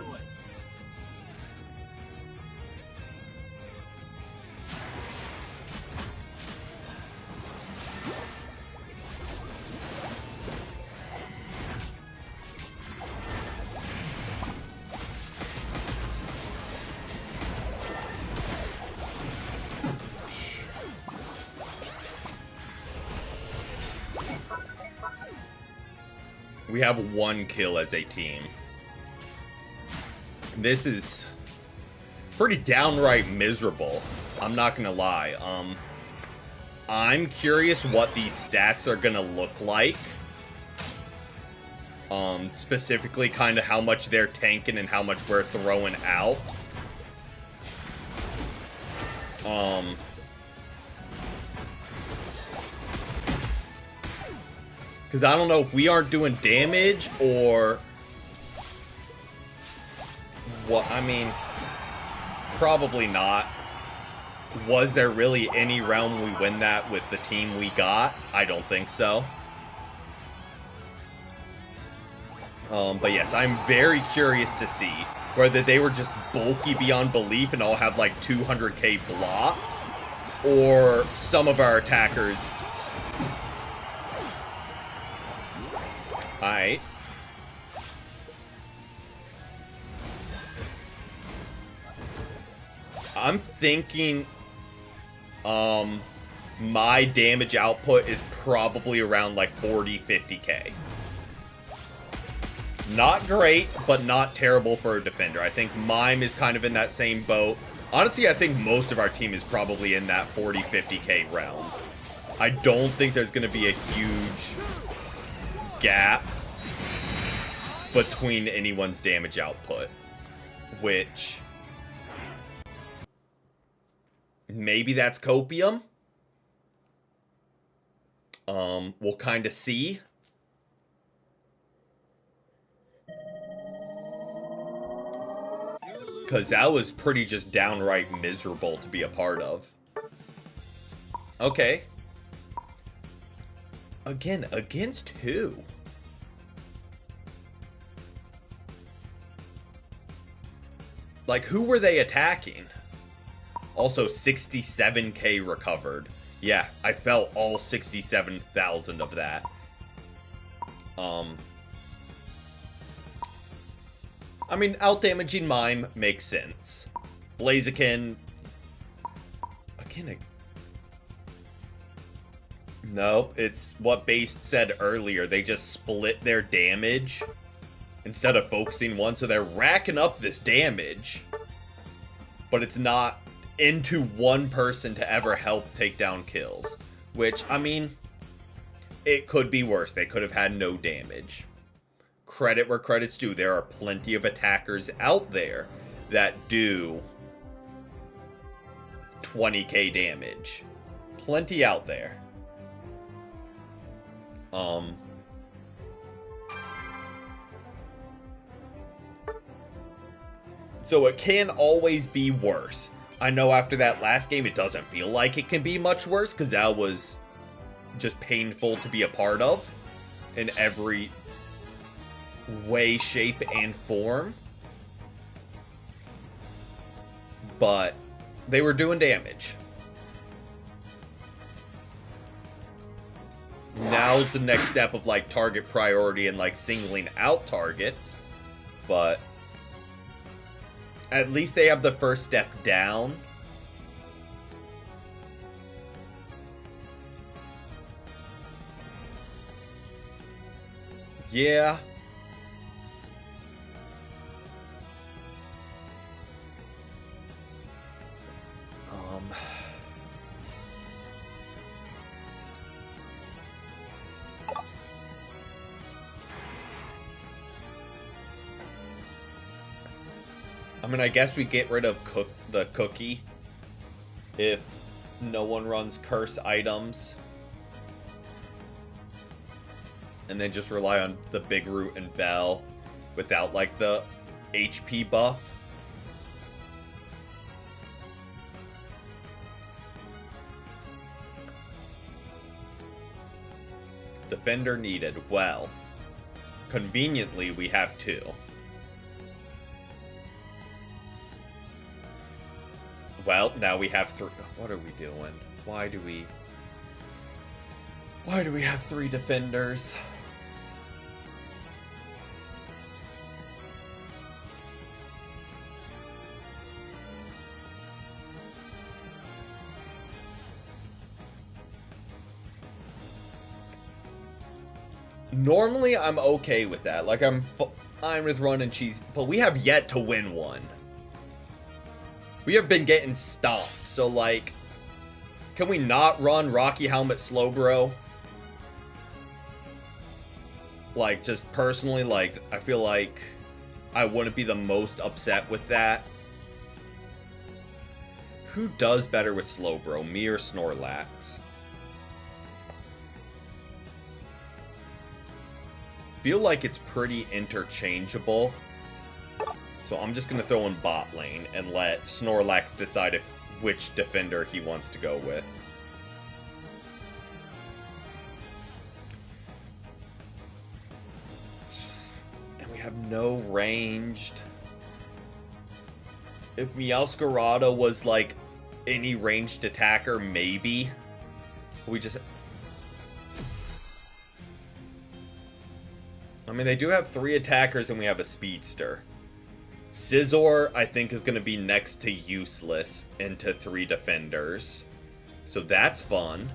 We have 1 kill as a team. This is pretty downright miserable. I'm not gonna lie. I'm curious what these stats are gonna look like. Specifically kind of how much they're tanking and how much we're throwing out. Because I don't know if we aren't doing damage or... what, I mean... probably not. Was there really any realm we win that with the team we got? I don't think so. But yes, I'm very curious to see whether they were just bulky beyond belief and all have like 200k block, or some of our attackers... Alright. I'm thinking my damage output is probably around like 40-50k. Not great, but not terrible for a defender. I think Mime is kind of in that same boat. Honestly, I think most of our team is probably in that 40-50k realm. I don't think there's going to be a huge gap between anyone's damage output, which maybe that's copium. We'll kind of see. Because that was pretty just downright miserable to be a part of. Okay. Again, against who? Like, who were they attacking? Also, 67k recovered. Yeah, I felt all 67,000 of that. I mean, out-damaging Mime makes sense. Blaziken... Again, no, it's what Based said earlier. They just split their damage instead of focusing one, so they're racking up this damage. But it's not into one person to ever help take down kills. Which, I mean, it could be worse. They could have had no damage. Credit where credit's due. There are plenty of attackers out there that do 20k damage. Plenty out there. So it can always be worse. I know after that last game, it doesn't feel like it can be much worse, because that was just painful to be a part of in every way, shape, and form. But they were doing damage. Now's the next step of, like, target priority and, like, singling out targets. But at least they have the first step down. Yeah. I mean, I guess we get rid of the cookie if no one runs curse items. And then just rely on the Big Root and Bell without, like, the HP buff. Defender needed. Well, conveniently, we have two. Well, now we have three. What are we doing? Why do we have three defenders? Normally, I'm okay with that. Like, I'm fine with running cheese, but we have yet to win one. We have been getting stopped, so, like, can we not run Rocky Helmet Slowbro? Like, just personally, like, I feel like I wouldn't be the most upset with that. Who does better with Slowbro, me or Snorlax? Feel like it's pretty interchangeable. So I'm just going to throw in bot lane and let Snorlax decide which defender he wants to go with. And we have no ranged. If Meowscarada was like any ranged attacker, maybe. We just... I mean, they do have 3 attackers and we have a speedster. Scizor, I think, is going to be next to useless into 3 defenders. So that's fun.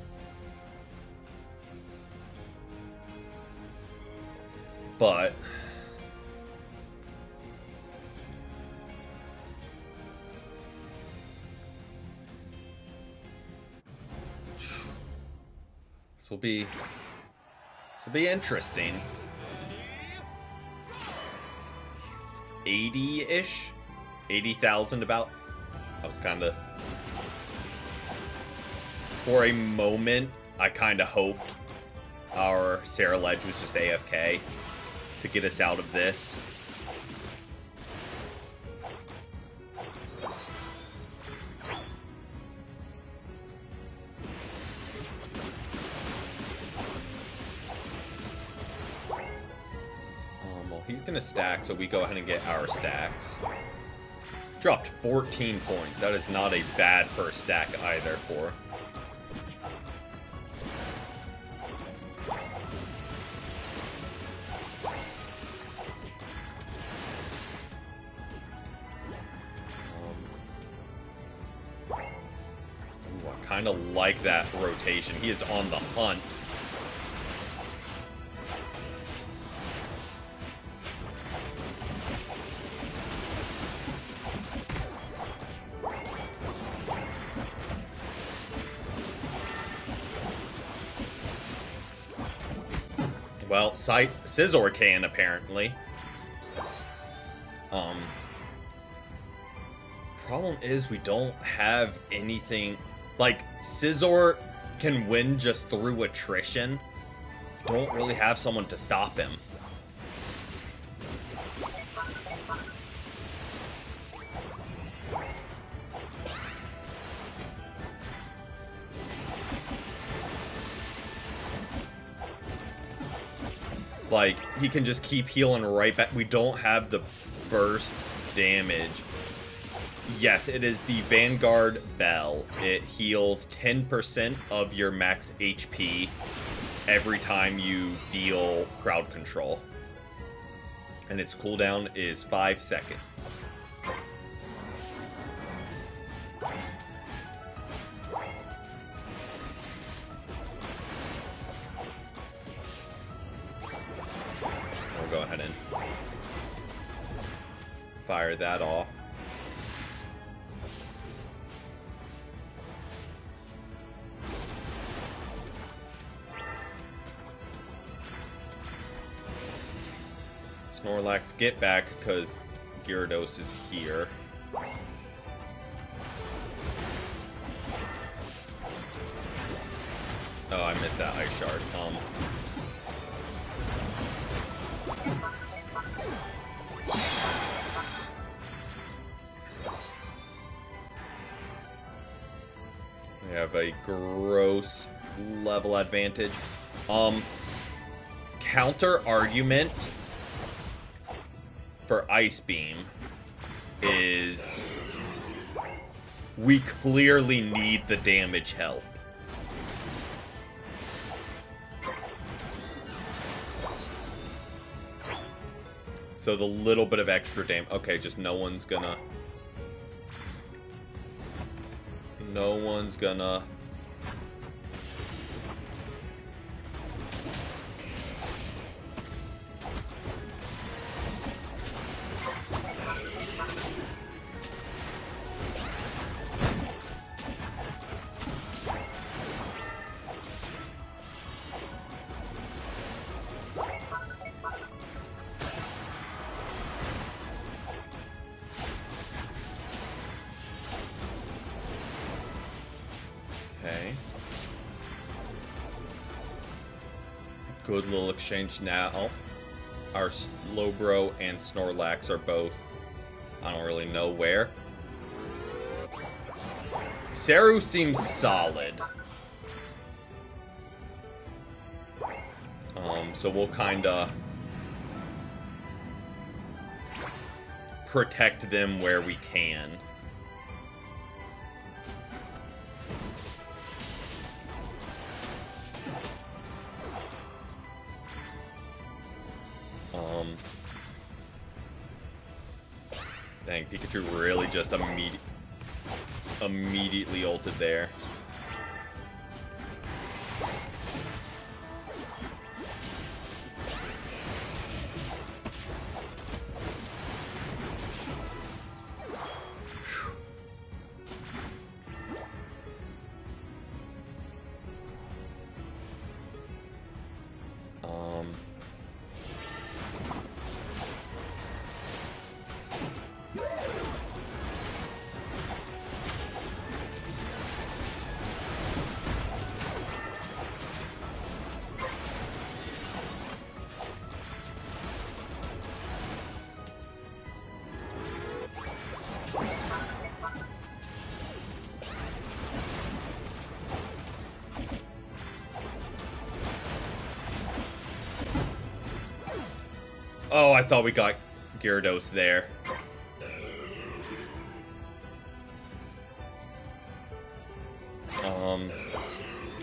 But this will be interesting. 80-ish? 80,000 about. I was kind of... For a moment, I kind of hoped our Sarah Ledge was just AFK to get us out of this. Well, he's going to stack, so we go ahead and get our stacks. Dropped 14 points. That is not a bad first stack either for... kind of like that rotation. He is on the hunt. Well, Scizor can, apparently. Problem is we don't have anything... Like, Scizor can win just through attrition. Don't really have someone to stop him. Like, he can just keep healing right back. We don't have the burst damage. Yes, it is the Vanguard Bell. It heals 10% of your max HP every time you deal crowd control. And its cooldown is 5 seconds. We'll go ahead and fire that off. Snorlax, get back, because Gyarados is here. Oh, I missed that Ice Shard. We have a gross level advantage. Counter argument for Ice Beam is we clearly need the damage help. So the little bit of extra damage. Okay, just no one's gonna... Okay. Good little exchange now. Our Slowbro and Snorlax are both... I don't really know where. Saru seems solid. So we'll kinda protect them where we can. Dang, Pikachu really just immediately ulted there. Oh, I thought we got Gyarados there.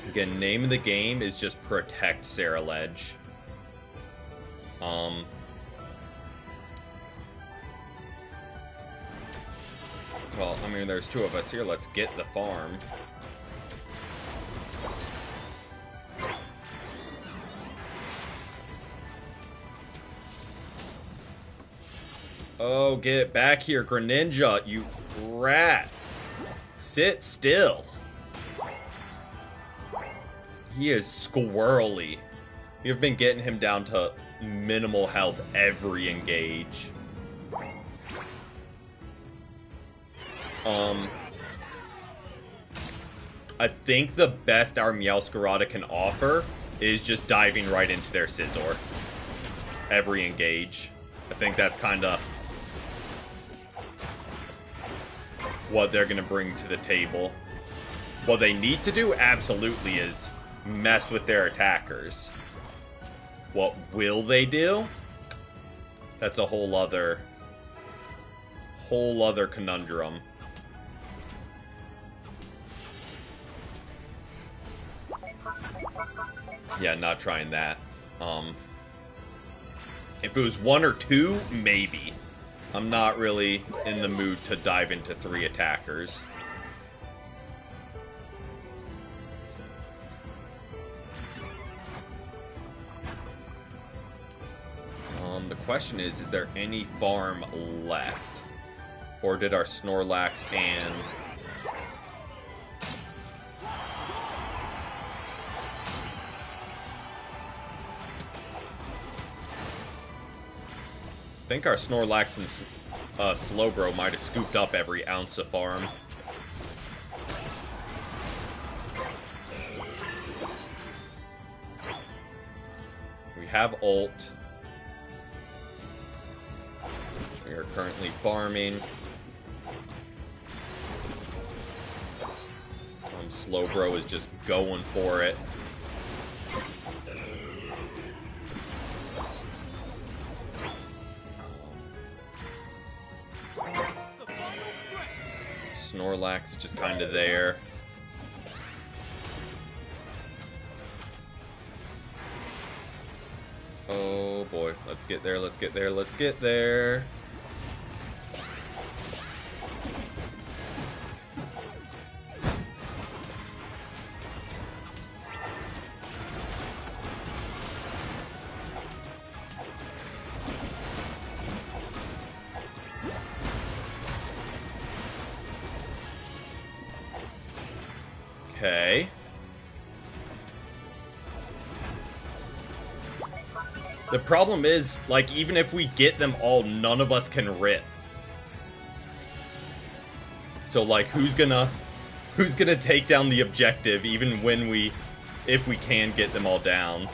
Again, name of the game is just protect Saraledge. Well, I mean, there's two of us here. Let's get the farm. Oh, get back here, Greninja, you rat. Sit still. He is squirrely. You've been getting him down to minimal health every engage. I think the best our Meowscarada can offer is just diving right into their Scizor. Every engage. I think that's kind of what they're going to bring to the table. What they need to do, absolutely, is mess with their attackers. What will they do? That's a whole other conundrum. Yeah, not trying that. If it was 1 or 2, maybe. I'm not really in the mood to dive into 3 attackers. The question is there any farm left? Or did our Snorlax and... I think our Snorlax and Slowbro might have scooped up every ounce of farm. We have ult. We are currently farming. Slowbro is just going for it. Snorlax is just kind of there. Oh boy, let's get there, let's get there, let's get there. Okay. The problem is, like, even if we get them all, none of us can rip. So, like, who's gonna take down the objective, even when if we can get them all down?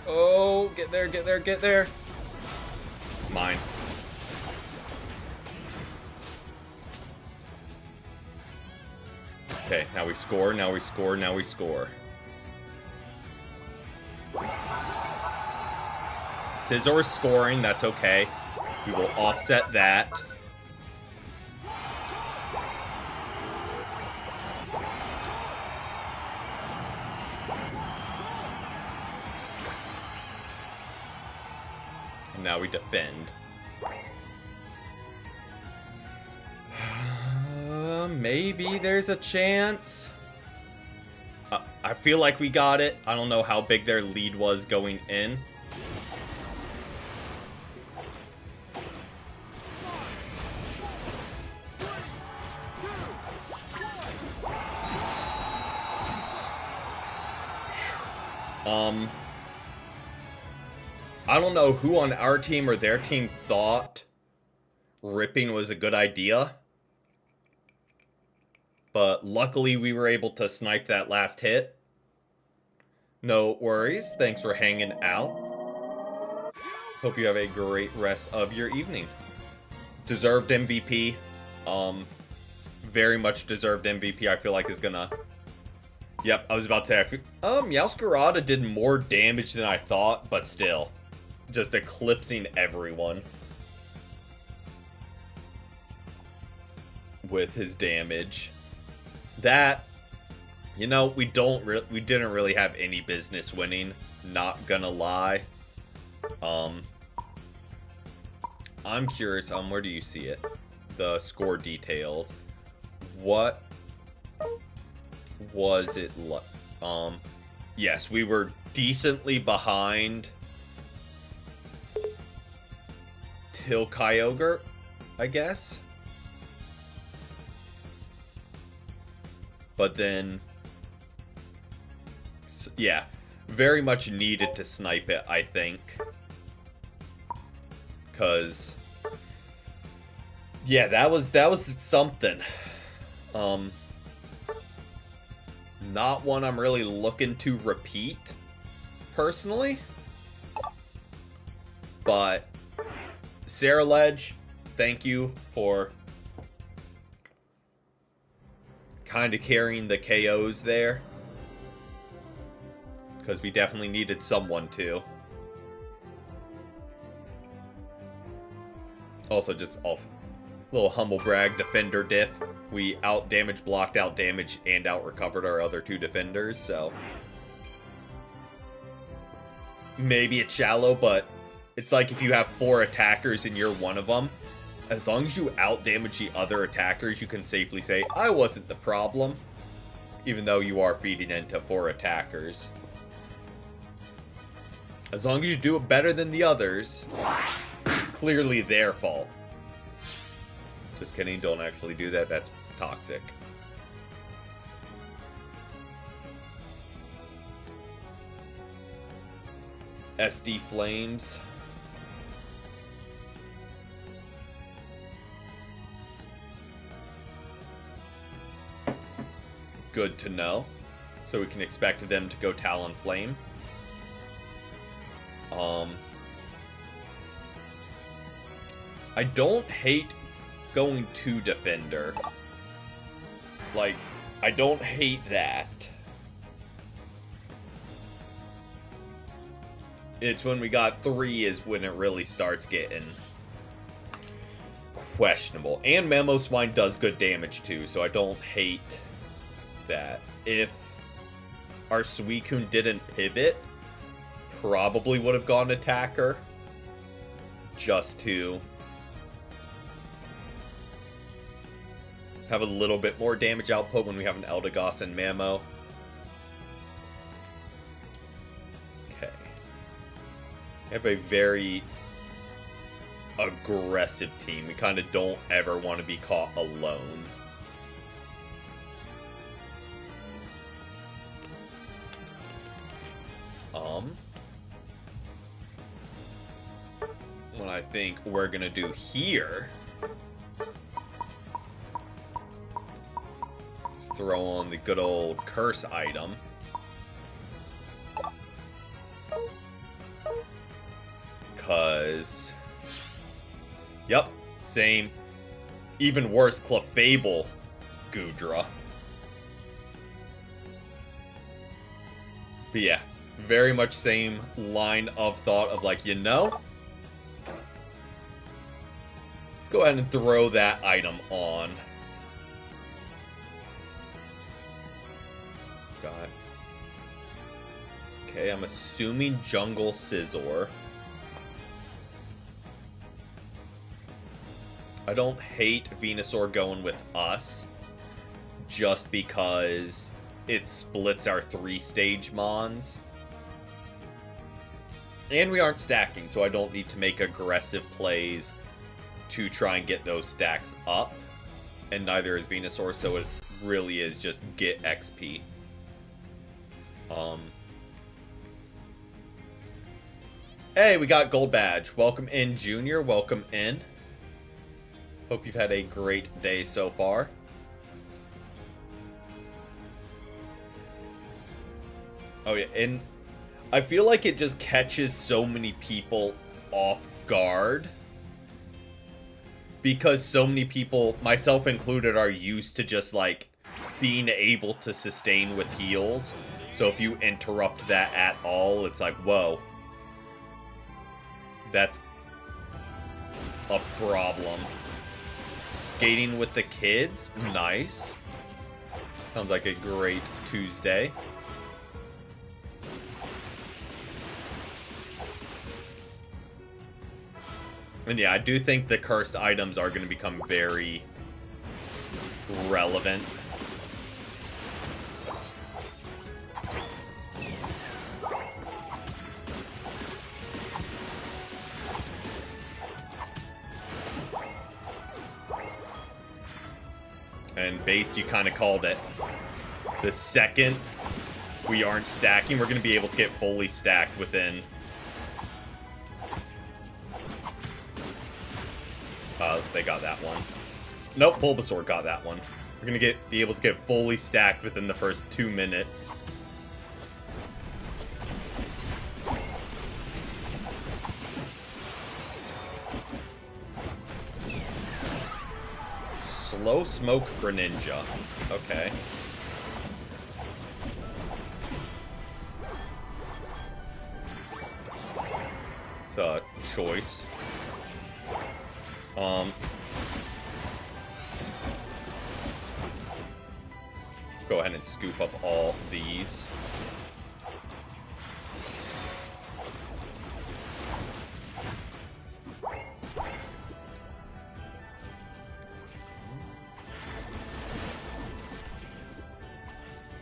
Oh, get there, get there, get there. Mine. Okay, now we score, now we score, now we score. Scizor's scoring, that's okay. We will offset that. And now we defend. Maybe there's a chance. I feel like we got it. I don't know how big their lead was going in. I don't know who on our team or their team thought ripping was a good idea. But luckily we were able to snipe that last hit. No worries. Thanks for hanging out. Hope you have a great rest of your evening. Deserved MVP. Very much deserved MVP. I feel like is gonna... Yep, I was about to say, I feel... Meowscarada did more damage than I thought, but still. Just eclipsing everyone. With his damage. That, you know, we didn't really have any business winning, not gonna lie. I'm curious, where do you see it? The score details. What was it like? Yes, we were decently behind till Kyogre, I guess. But then, yeah, very much needed to snipe it, I think. Cause, yeah, that was something. Not one I'm really looking to repeat, personally. But, Sarah Ledge, thank you for kind of carrying the KOs there. Because we definitely needed someone to. Also, little humble brag, defender diff. We out-damage, blocked, out-damage, and out-recovered our other two defenders, so... Maybe it's shallow, but it's like if you have 4 attackers and you're one of them, as long as you out-damage the other attackers, you can safely say, I wasn't the problem. Even though you are feeding into 4 attackers. As long as you do it better than the others, it's clearly their fault. Just kidding, don't actually do that, that's toxic. SD Flames. Good to know. So we can expect them to go Talonflame. I don't hate going to Defender. Like, I don't hate that. It's when we got 3 is when it really starts getting questionable. And Mamoswine does good damage too, so I don't hate that. If our Suicune didn't pivot, probably would have gone Attacker. Just to have a little bit more damage output when we have an Eldegoss and Mamo. Okay. We have a very aggressive team. We kind of don't ever want to be caught alone. What I think we're gonna do here is throw on the good old curse item. Cause, yep, same, even worse, Clefable Goodra. But yeah, very much same line of thought of like, you know, let's go ahead and throw that item on. Got it. Okay, I'm assuming Jungle Scizor. I don't hate Venusaur going with us, just because it splits our 3-stage mons. And we aren't stacking, so I don't need to make aggressive plays to try and get those stacks up. And neither is Venusaur, so it really is just get XP. Hey, we got gold badge. Welcome in, Junior. Welcome in. Hope you've had a great day so far. Oh yeah, and I feel like it just catches so many people off guard. Because so many people, myself included, are used to just, like, being able to sustain with heals. So if you interrupt that at all, it's like, whoa. That's a problem. Skating with the kids? Nice. Sounds like a great Tuesday. And yeah, I do think the cursed items are going to become very relevant. And based, you kind of called it. The second we aren't stacking, we're going to be able to get fully stacked within... they got that one. Nope, Bulbasaur got that one. We're going to be able to get fully stacked within the first 2 minutes. Slow Smoke Greninja. Okay. It's a choice. Go ahead and scoop up all these.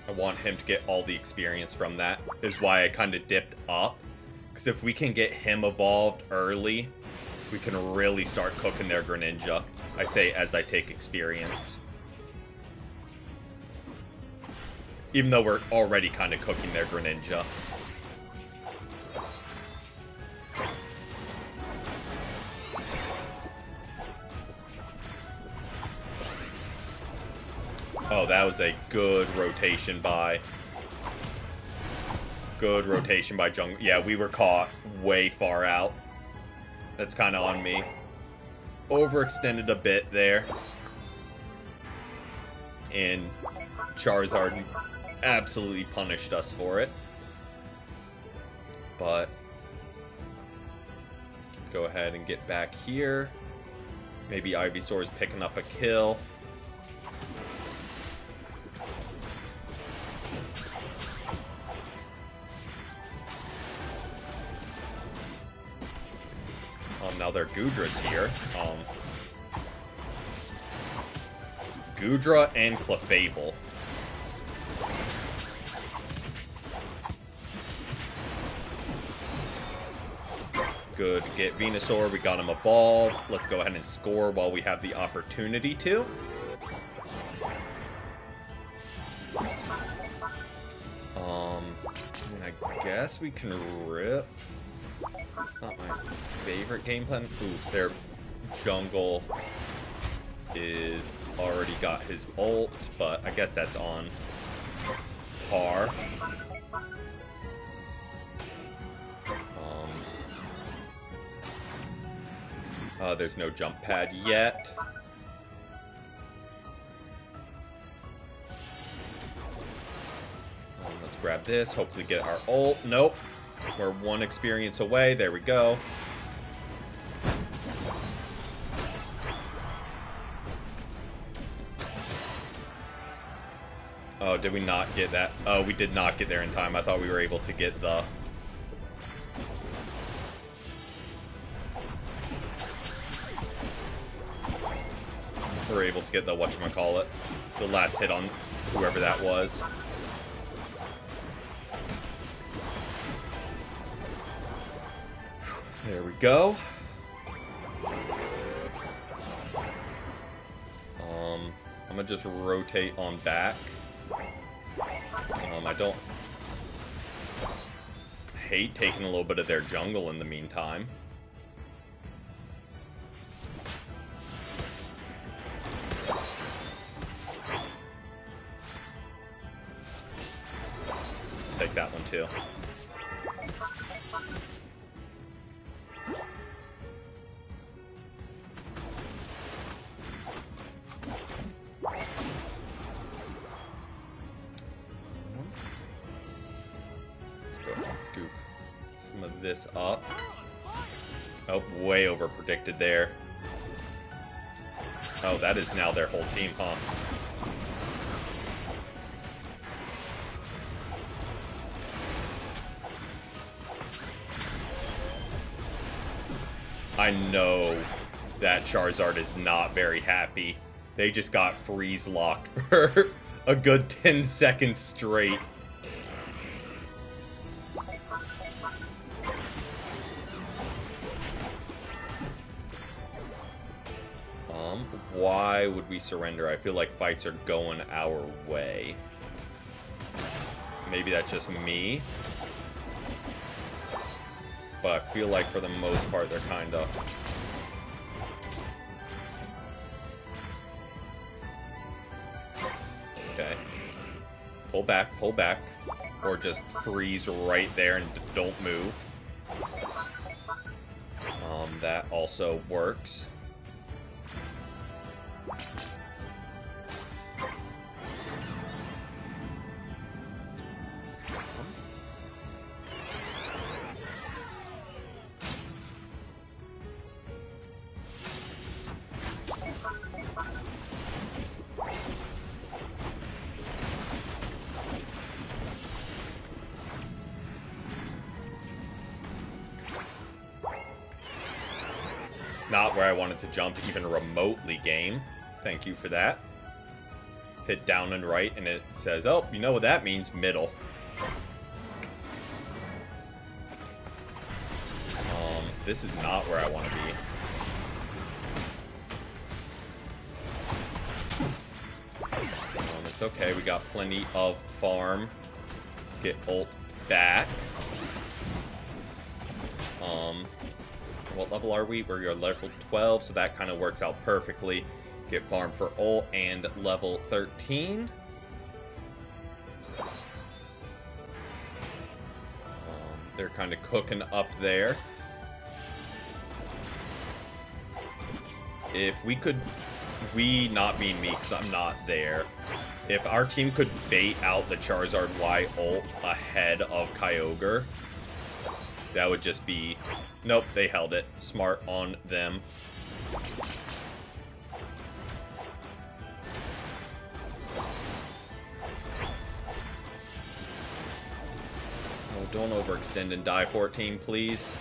I want him to get all the experience from that, is why I kind of dipped up. Because if we can get him evolved early, we can really start cooking their Greninja. I say as I take experience. Even though we're already kind of cooking their Greninja. Oh, that was a good rotation by... Good rotation by Jungle. Yeah, we were caught way far out. That's kind of on me. Overextended a bit there. And Charizard absolutely punished us for it. But go ahead and get back here. Maybe Ivysaur is picking up a kill. Now their Gudra's here. Gudra and Clefable. Good. Get Venusaur. We got him evolved. Let's go ahead and score while we have the opportunity to. I guess we can rip. It's not my favorite game plan. Ooh, their jungle is already got his ult, but I guess that's on par. There's no jump pad yet. Let's grab this, hopefully get our ult. Nope. We're 1 experience away. There we go. Oh, did we not get that? Oh, we did not get there in time. I thought we were able to get the... were able to get the whatchamacallit, the last hit on whoever that was. There we go. I'm gonna just rotate on back. I don't hate taking a little bit of their jungle in the meantime. Take that one too. Scoop some of this up. Oh, way over predicted there. Oh, that is now their whole team, huh? I know that Charizard is not very happy. They just got freeze locked for a good 10 seconds straight. Why would we surrender? I feel like fights are going our way. Maybe that's just me. But I feel like for the most part they're kind of... Okay. Pull back. Or just freeze right there and don't move. That also works. Not where I wanted to jump even remotely, game. Thank you for that. Hit down and right, and it says, oh, you know what that means? Middle. This is not where I want to be. It's okay, we got plenty of farm. Get ult back. What level are we? We're level 12, so that kind of works out perfectly. Get farm for ult and level 13. They're kind of cooking up there. If we could, not mean me, because I'm not there. If our team could bait out the Charizard Y ult ahead of Kyogre, that would just be... Nope, they held it. Smart on them. Oh, don't overextend and die 14, please.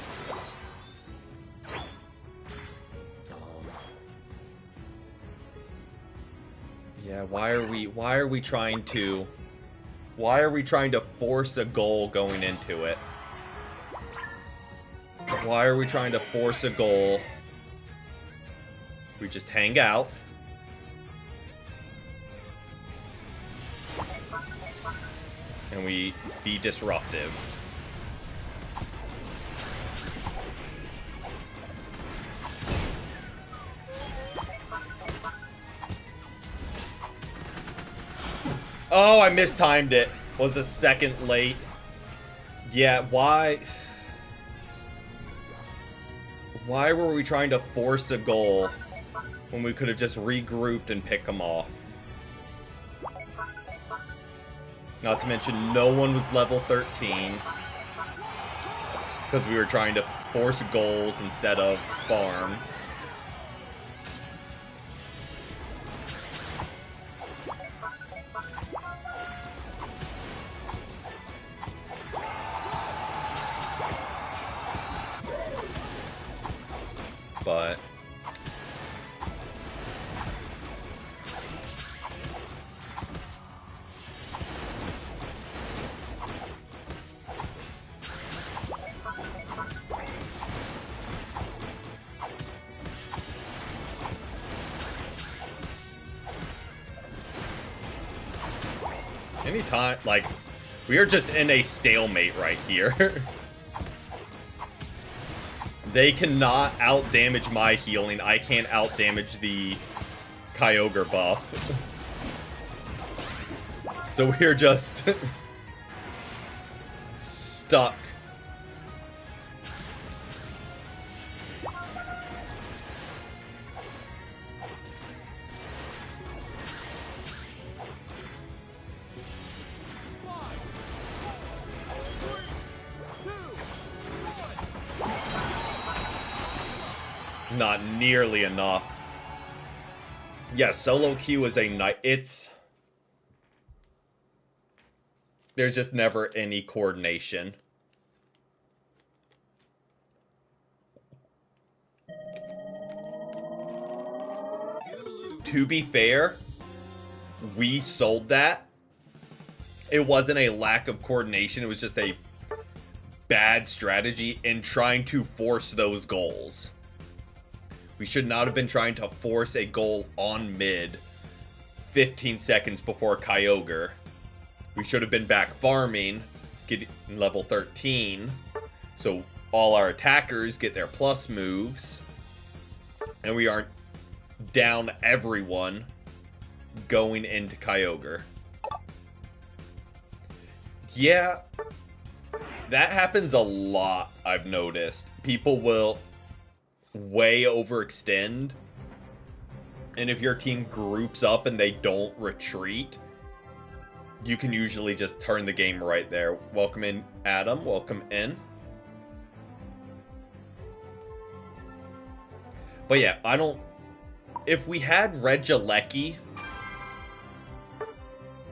Yeah, why are we trying to force a goal going into it? Why are we trying to force a goal? We just hang out. And we be disruptive. Oh, I mistimed it. Was a second late. Yeah, why... Why were we trying to force a goal when we could have just regrouped and picked them off? Not to mention, no one was level 13. Because we were trying to force goals instead of farm. But Anytime, like, we are just in a stalemate right here. They cannot out-damage my healing. I can't out-damage the Kyogre buff. So we're just stuck. Not nearly enough. Yeah, solo queue is a night. There's just never any coordination. To be fair, we sold that. It wasn't a lack of coordination. It was just a bad strategy in trying to force those goals. We should not have been trying to force a goal on mid 15 seconds before Kyogre. We should have been back farming, getting level 13, so all our attackers get their plus moves, and we aren't down everyone going into Kyogre. Yeah, that happens a lot, I've noticed. People will way overextend, and if your team groups up and they don't retreat, you can usually just turn the game right there. Welcome in, Adam. Welcome in. But yeah, if we had Regieleki,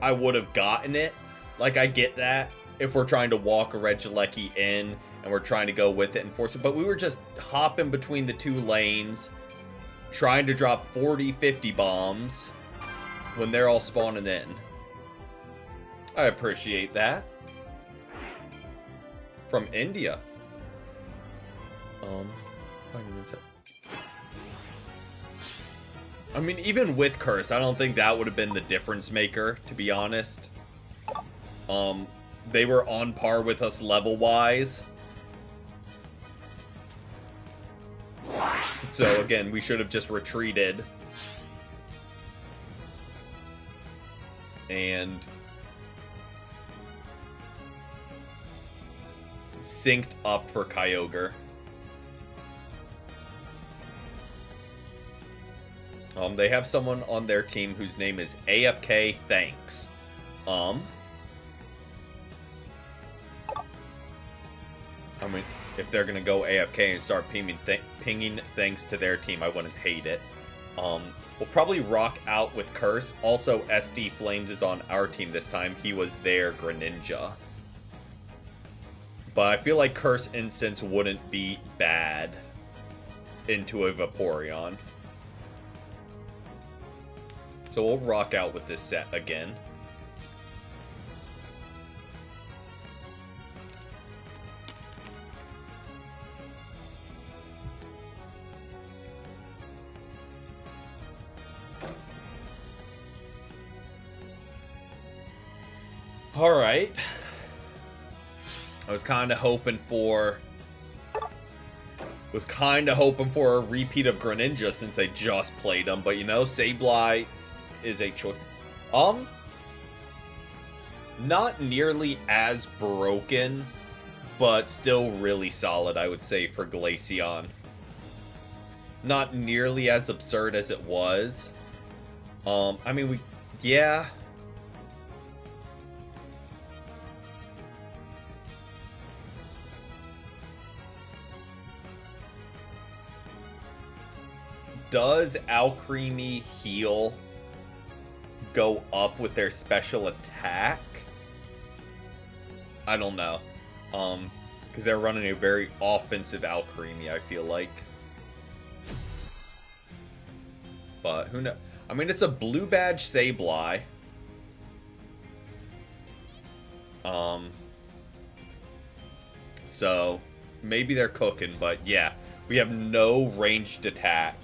I would have gotten it. Like, I get that if we're trying to walk a Regieleki in and we're trying to go with it and force it, but we were just hopping between the two lanes, trying to drop 40, 50 bombs when they're all spawning in. I appreciate that. From India. I mean, even with Curse, I don't think that would have been the difference maker, to be honest. They were on par with us level-wise. So, again, we should have just retreated. And synced up for Kyogre. They have someone on their team whose name is AFK Thanks. I mean, if they're gonna go AFK and start pinging thanks to their team, I wouldn't hate it. We'll probably rock out with Curse. Also, SD Flames is on our team this time. He was their Greninja. But I feel like Curse Incense wouldn't be bad into a Vaporeon. So we'll rock out with this set again. All right. I was kind of hoping for a repeat of Greninja since they just played him, but you know, Sableye is a choice. Not nearly as broken, but still really solid, I would say, for Glaceon. Not nearly as absurd as it was. I mean, yeah. Does Alcremie heal go up with their special attack? I don't know. Because they're running a very offensive Alcremie, I feel like. But who knows? I mean, it's a blue badge Sableye. So maybe they're cooking, but yeah, we have no ranged attack.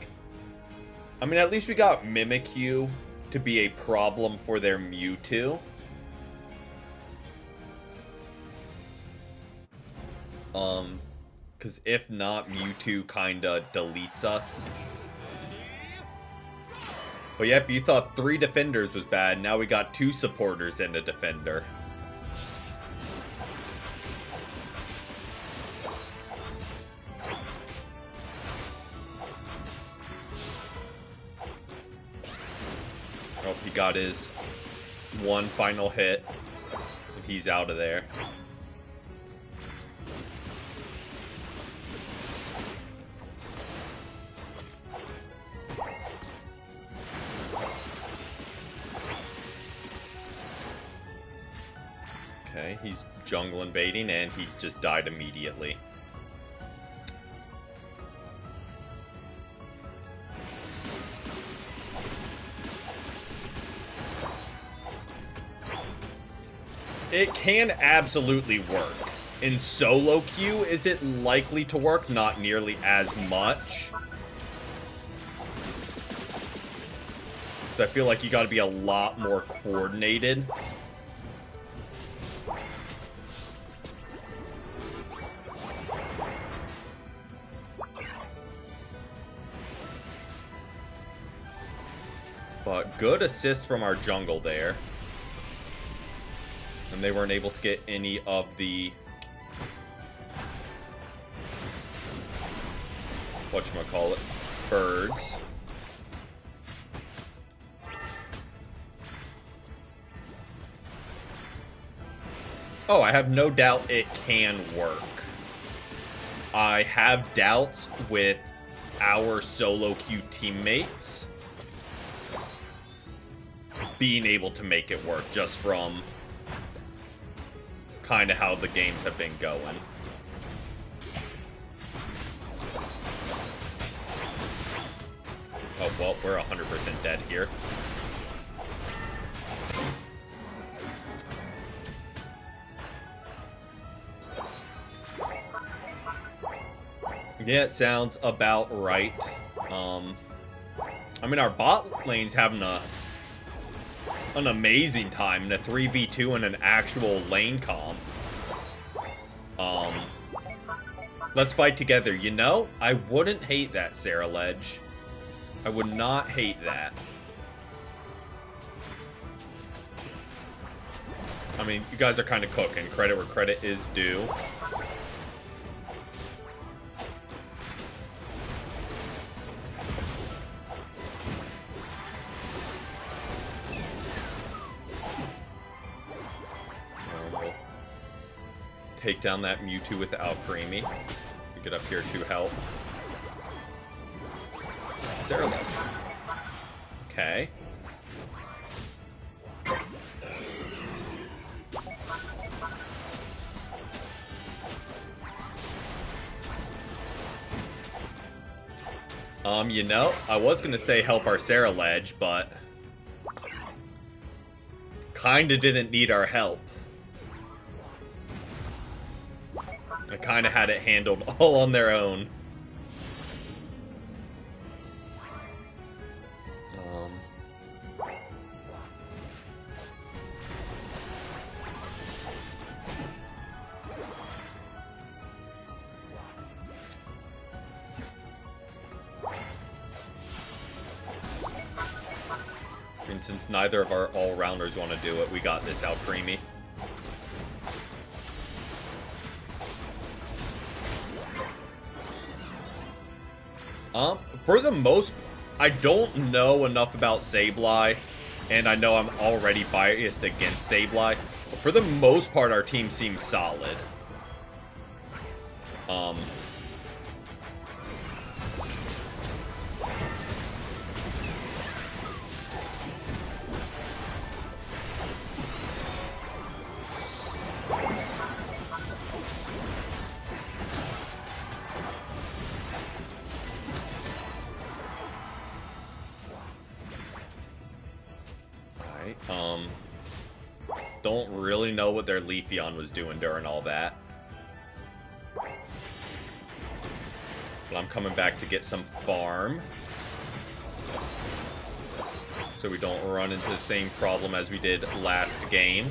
I mean, at least we got Mimikyu to be a problem for their Mewtwo. Because if not, Mewtwo kinda deletes us. But yep, you thought 3 defenders was bad. Now we got 2 supporters and a defender. Oh, he got his one final hit. And he's out of there. Okay, he's jungle invading, and he just died immediately. It can absolutely work. In solo queue, is it likely to work? Not nearly as much. So I feel like you gotta be a lot more coordinated. But good assist from our jungle there. And they weren't able to get any of the... whatchamacallit? Birds. Oh, I have no doubt it can work. I have doubts with our solo queue teammates being able to make it work just from kind of how the games have been going. Oh, well, we're 100% dead here. Yeah, it sounds about right. I mean, our bot lane's having an amazing time in a 3v2 and an actual lane comp. Let's fight together. You know, I wouldn't hate that, Sarah Ledge. I would not hate that. I mean, you guys are kind of cooking. Credit where credit is due. Take down that Mewtwo without Creamy. Get up here to help. Sarah Ledge. Okay. You know, I was gonna say help our Sarah Ledge, but kinda didn't need our help. I kinda had it handled all on their own. And since neither of our all-rounders want to do it, we got this out Creamy. For the most... I don't know enough about Sableye, and I know I'm already biased against Sableye, but for the most part, our team seems solid. Don't really know what their Leafeon was doing during all that. But I'm coming back to get some farm. So we don't run into the same problem as we did last game.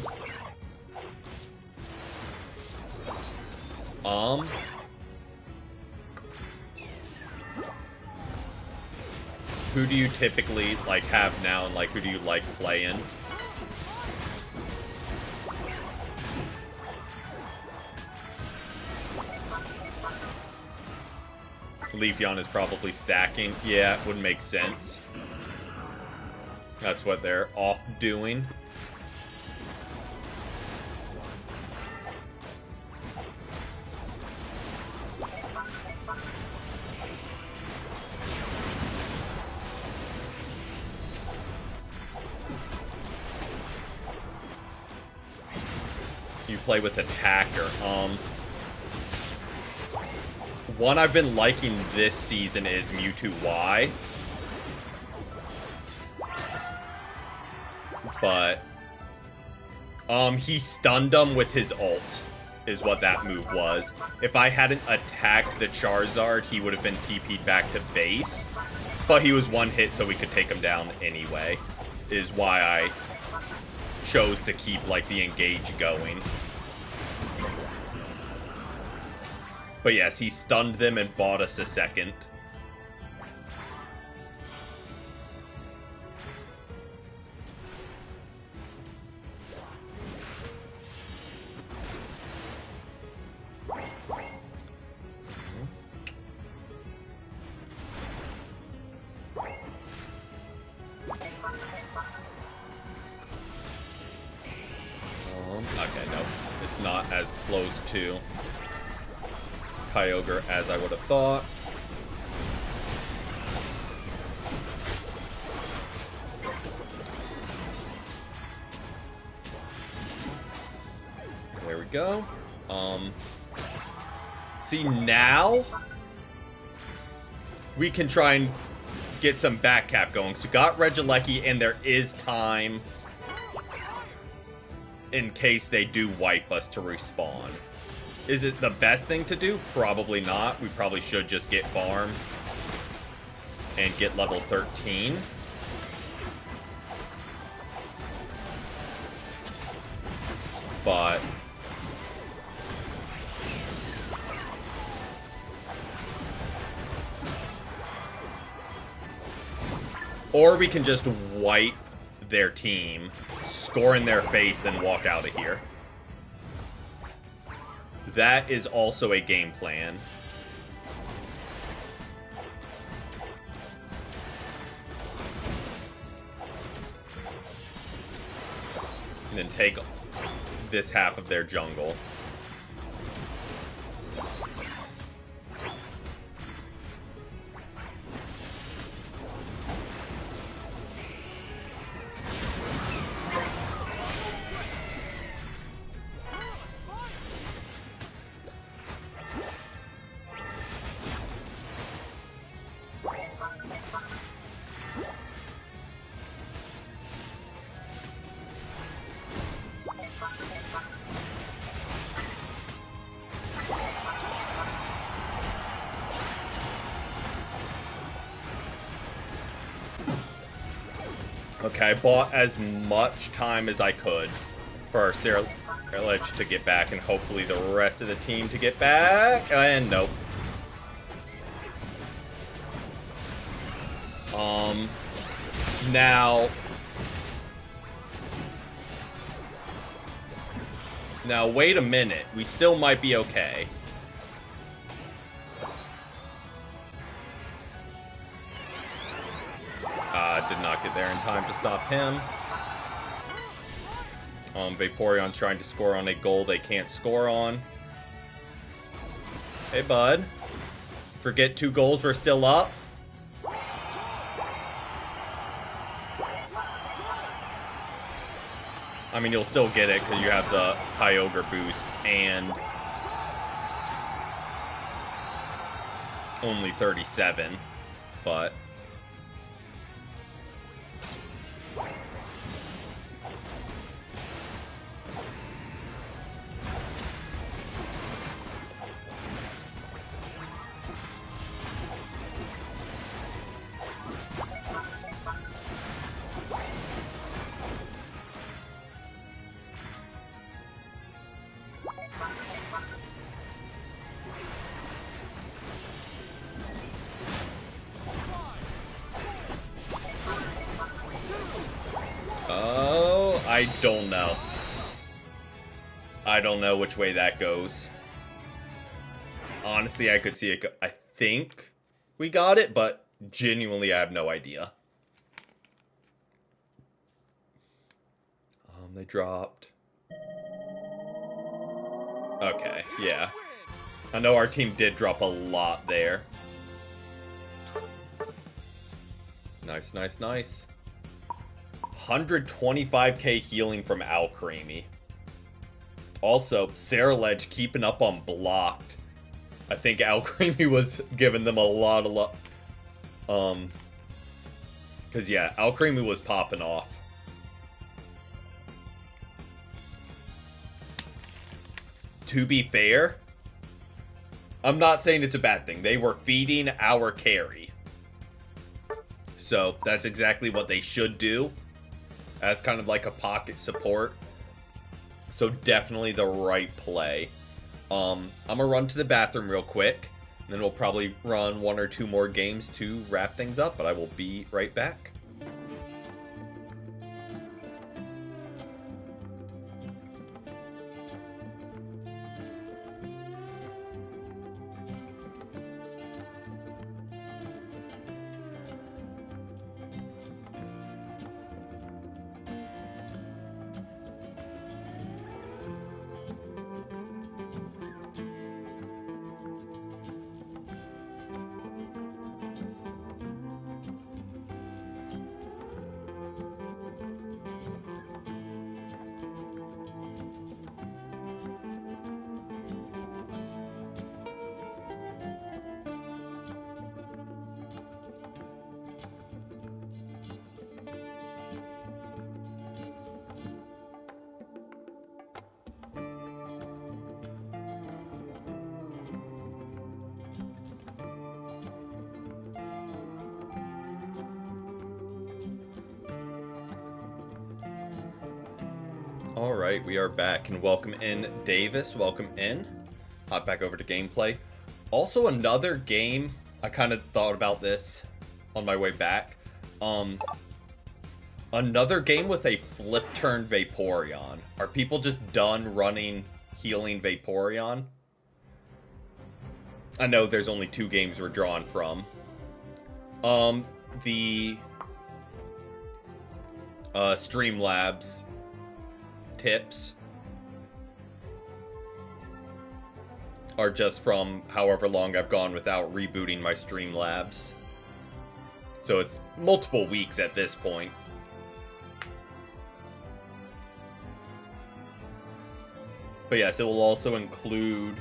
Who do you typically, like, have now, and, like, who do you like playing? Leafeon is probably stacking. Yeah, it would make sense. That's what they're off doing. You play with attacker. One I've been liking this season is Mewtwo Y. But he stunned him with his ult, is what that move was. If I hadn't attacked the Charizard, he would have been TP'd back to base. But he was one hit, so we could take him down anyway. Is why I chose to keep, like, the engage going. But yes, he stunned them and bought us a second. Okay, no. It's not as close to Kyogre as I would have thought. There we go. See, now we can try and get some back cap going. So we got Regieleki, and there is time in case they do wipe us to respawn. Is it the best thing to do? Probably not. We probably should just get farm and get level 13. But or we can just wipe their team, score in their face, then walk out of here. That is also a game plan. And then take this half of their jungle. Okay, I bought as much time as I could for our Ceruledge to get back, and hopefully the rest of the team to get back, and nope. Now wait a minute, we still might be okay. Did not get there in time to stop him. Vaporeon's trying to score on a goal they can't score on. Hey, bud. Forget 2 goals, we're still up. I mean, you'll still get it because you have the Kyogre boost and only 37, but I don't know. I don't know which way that goes. Honestly, I could see it go. I think we got it, but genuinely, I have no idea. They dropped. Okay, yeah. I know our team did drop a lot there. Nice, nice, nice. 125k healing from Alcremie. Also, Sarah Ledge keeping up on blocked. I think Alcremie was giving them a lot of luck. Because yeah, Alcremie was popping off. To be fair, I'm not saying it's a bad thing. They were feeding our carry. So that's exactly what they should do. As kind of like a pocket support. So definitely the right play. I'm gonna run to the bathroom real quick. And then we'll probably run 1 or 2 more games to wrap things up. But I will be right back. Alright, we are back, and welcome in Davis, welcome in. Hop back over to gameplay. Also, another game, I kind of thought about this on my way back. Another game with a flip turn Vaporeon. Are people just done running healing Vaporeon? I know there's only 2 games we're drawn from. The Streamlabs tips are just from however long I've gone without rebooting my Streamlabs. So it's multiple weeks at this point. But yes, it will also include,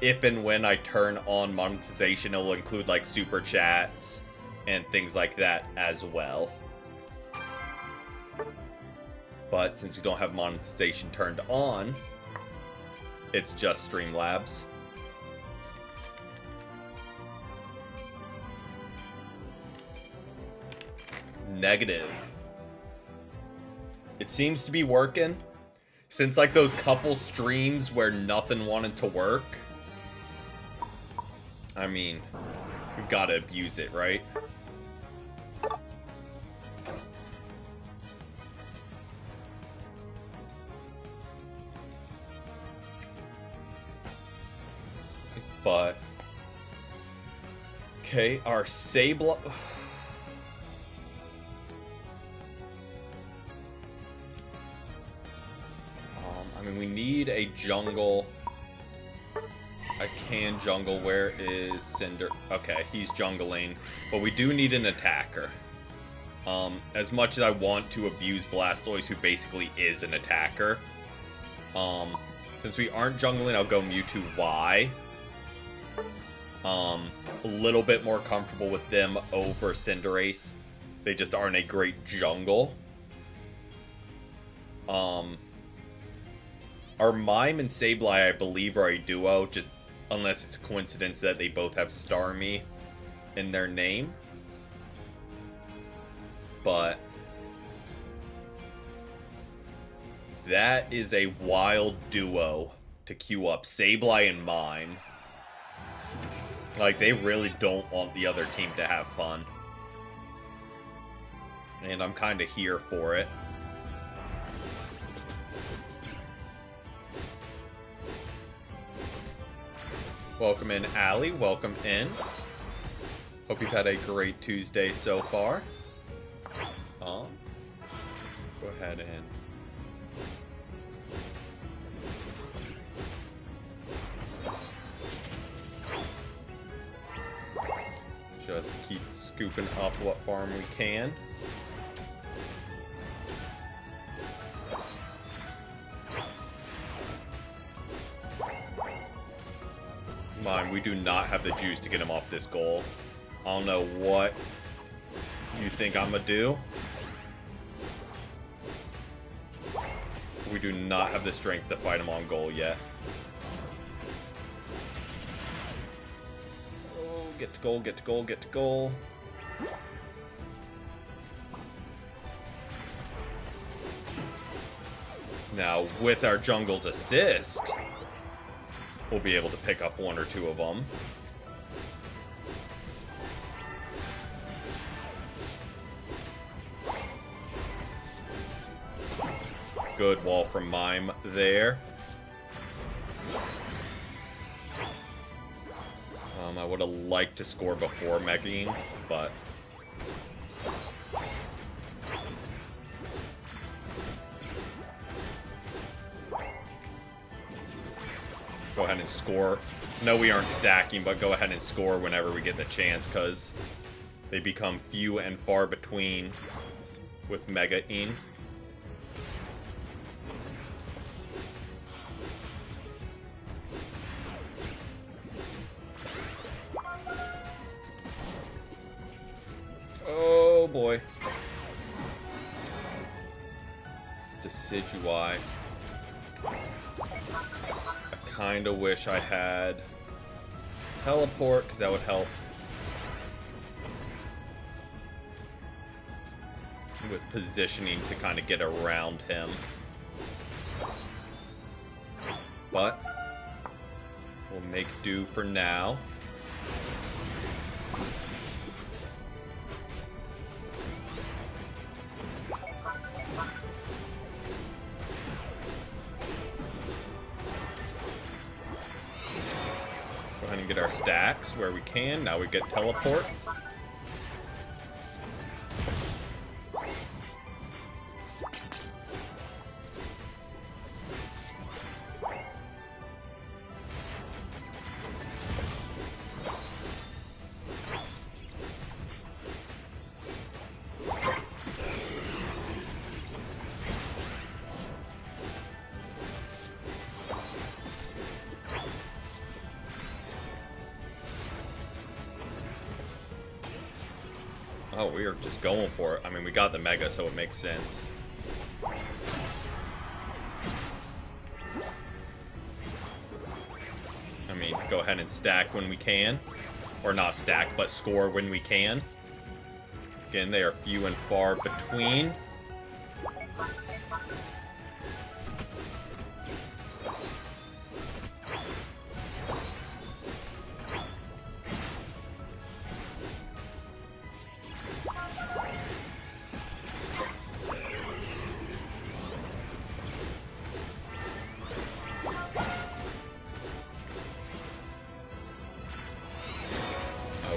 if and when I turn on monetization, it will include like super chats and things like that as well. But since we don't have monetization turned on, it's just Streamlabs. Negative. It seems to be working. Since like those couple streams where nothing wanted to work. I mean, we've got to abuse it, right? But okay, our Sableye. I mean, we need a jungle. I can jungle. Where is Cinder? Okay, he's jungling, but we do need an attacker. As much as I want to abuse Blastoise, who basically is an attacker. Since we aren't jungling, I'll go Mewtwo Y. A little bit more comfortable with them over Cinderace. They just aren't a great jungle. Our Mime and Sableye, I believe, are a duo, just unless it's a coincidence that they both have Starmie in their name. But that is a wild duo to queue up. Sableye and Mime. Like, they really don't want the other team to have fun. And I'm kind of here for it. Welcome in, Allie. Welcome in. Hope you've had a great Tuesday so far. Go ahead and just keep scooping up what farm we can. Mind, we do not have the juice to get him off this goal. I don't know what you think I'm gonna do. We do not have the strength to fight him on goal yet. Oh, get to goal, get to goal, get to goal. Now, with our jungle's assist, we'll be able to pick up one or two of them. Good wall from Mime there. I would have liked to score before Megging, but go ahead and score. No, we aren't stacking, but go ahead and score whenever we get the chance, because they become few and far between with Mega-ing. Oh boy. It's Decidueye. I kinda wish I had teleport, because that would help with positioning to kind of get around him. But we'll make do for now. Go ahead and get our stacks where we can. Now we get teleport. Oh, we are just going for it. I mean, we got the Mega, so it makes sense. I mean, go ahead and stack when we can. Or not stack, but score when we can. Again, they are few and far between.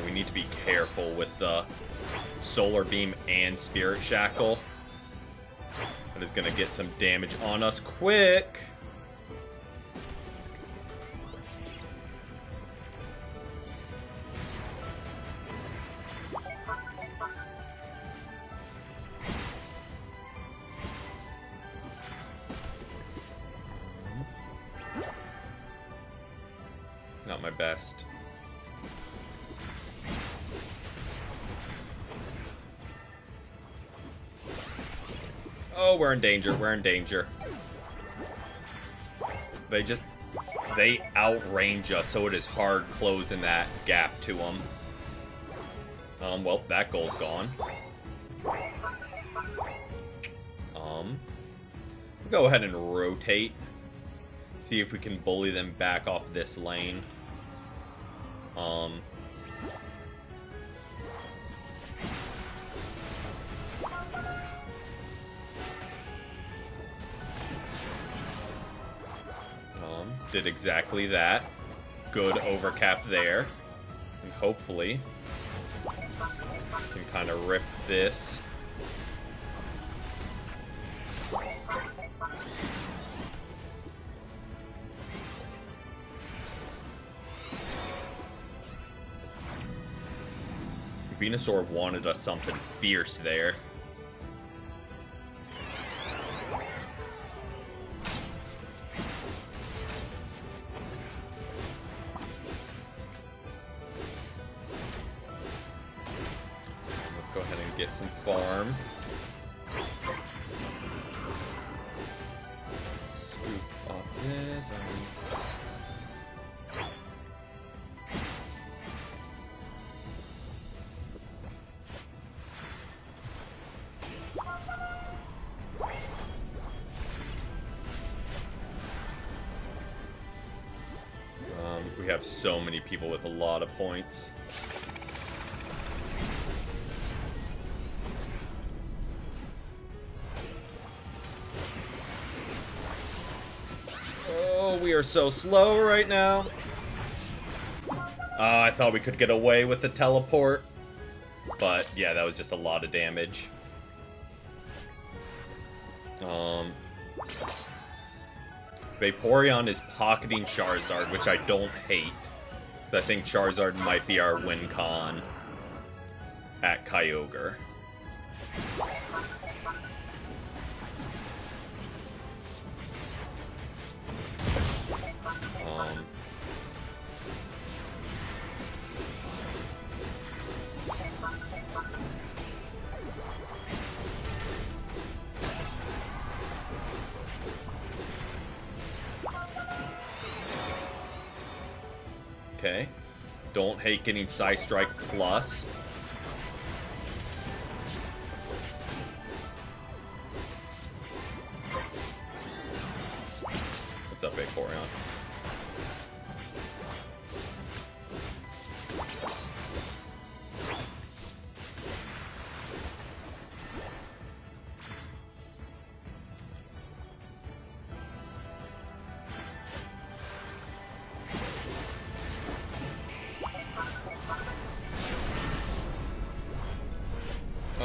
We need to be careful with the Solar Beam and Spirit Shackle. That is going to get some damage on us quick. Not my best. Oh, we're in danger. We're in danger. They outrange us, so it is hard closing that gap to them. Well, that goal's gone. Go ahead and rotate. See if we can bully them back off this lane. Did exactly that. good overcap there. And hopefully can kind of rip this. Venusaur wanted us something fierce there. Let's go ahead and get some farm. Scoop up this. We have so many people with a lot of points. Oh, we are so slow right now. I thought we could get away with the teleport. But yeah, that was just a lot of damage. Vaporeon is pocketing Charizard, which I don't hate. So I think Charizard might be our win con at Kyogre. Okay. Don't hate getting Psystrike Plus. What's up, Vaporeon?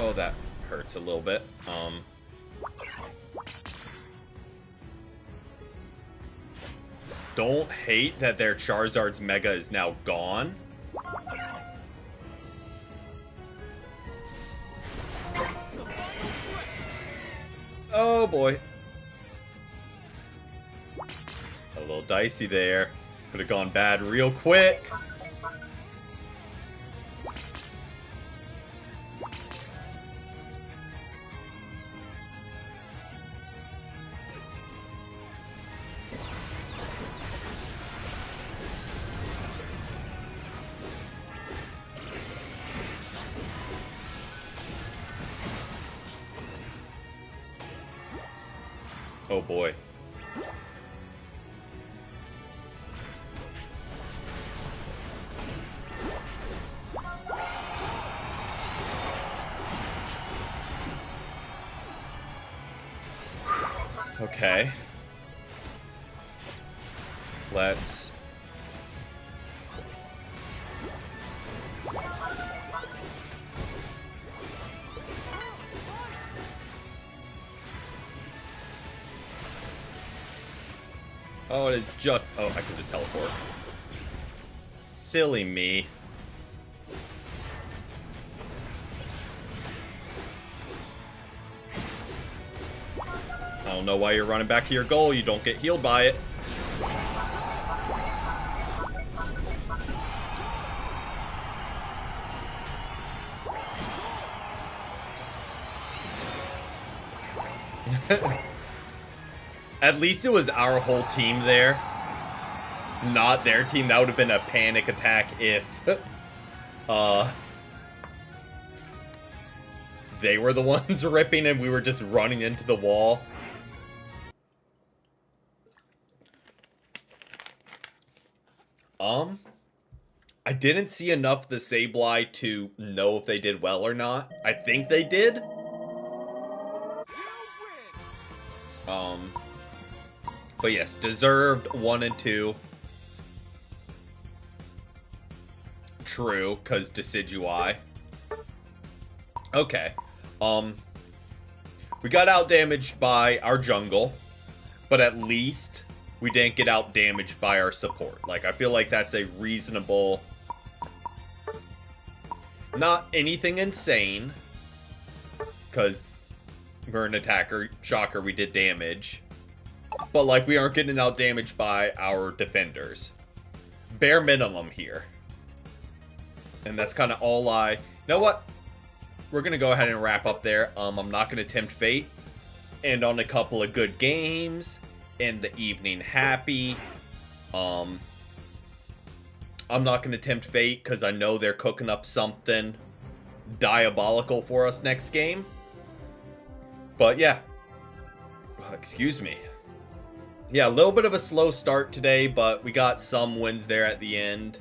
Oh, that hurts a little bit. Don't hate that their Charizard's Mega is now gone. Oh boy. A little dicey there. Could have gone bad real quick. Oh boy. Okay. Let's... Oh, it is just... Oh, I can just teleport. Silly me. I don't know why you're running back to your goal. You don't get healed by it. At least it was our whole team there, not their team. That would have been a panic attack if they were the ones ripping and we were just running into the wall. I didn't see enough of the Sableye to know if they did well or not. I think they did. But yes, deserved 1 and 2. True, because Decidueye. Okay. We got out damaged by our jungle, but at least we didn't get out damaged by our support. Like, I feel like that's a reasonable... Not anything insane, because we're an attacker. Shocker, we did damage. But, like, we aren't getting out damaged by our defenders. Bare minimum here. And that's kind of all I... You know what? We're going to go ahead and wrap up there. I'm not going to tempt fate. End on a couple of good games. End the evening happy. I'm not going to tempt fate because I know they're cooking up something diabolical for us next game. But yeah. Excuse me. Yeah, a little bit of a slow start today, but we got some wins there at the end.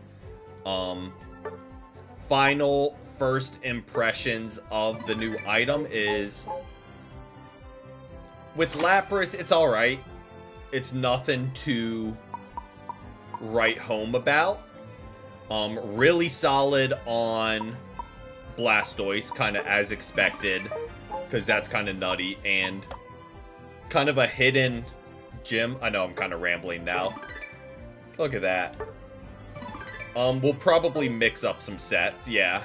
Final first impressions of the new item is... With Lapras, it's alright. It's nothing to write home about. Really solid on Blastoise, kind of as expected, because that's kind of nutty, and kind of a hidden gym. I know I'm kind of rambling now. Look at that. We'll probably mix up some sets, yeah.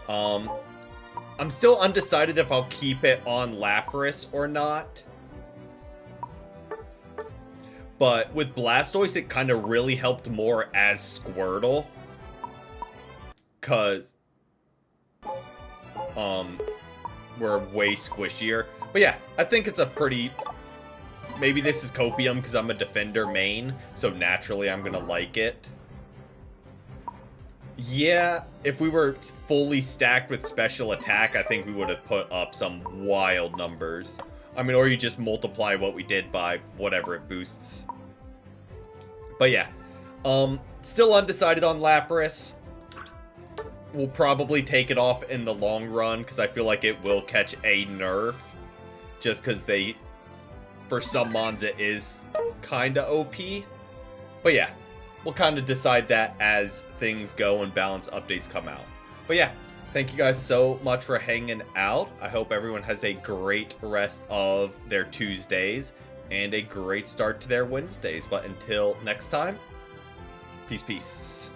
I'm still undecided if I'll keep it on Lapras or not. But with Blastoise, it kind of really helped more as Squirtle. Because, we're way squishier. But yeah, I think it's a pretty... Maybe this is Copium because I'm a defender main, so naturally I'm going to like it. Yeah, if we were fully stacked with special attack, I think we would have put up some wild numbers. I mean, or you just multiply what we did by whatever it boosts. But yeah, still undecided on Lapras. We'll probably take it off in the long run because I feel like it will catch a nerf. Just because they, for some mons, it is kind of OP. But yeah, we'll kind of decide that as things go and balance updates come out. But yeah, thank you guys so much for hanging out. I hope everyone has a great rest of their Tuesdays and a great start to their Wednesdays. But until next time, peace, peace.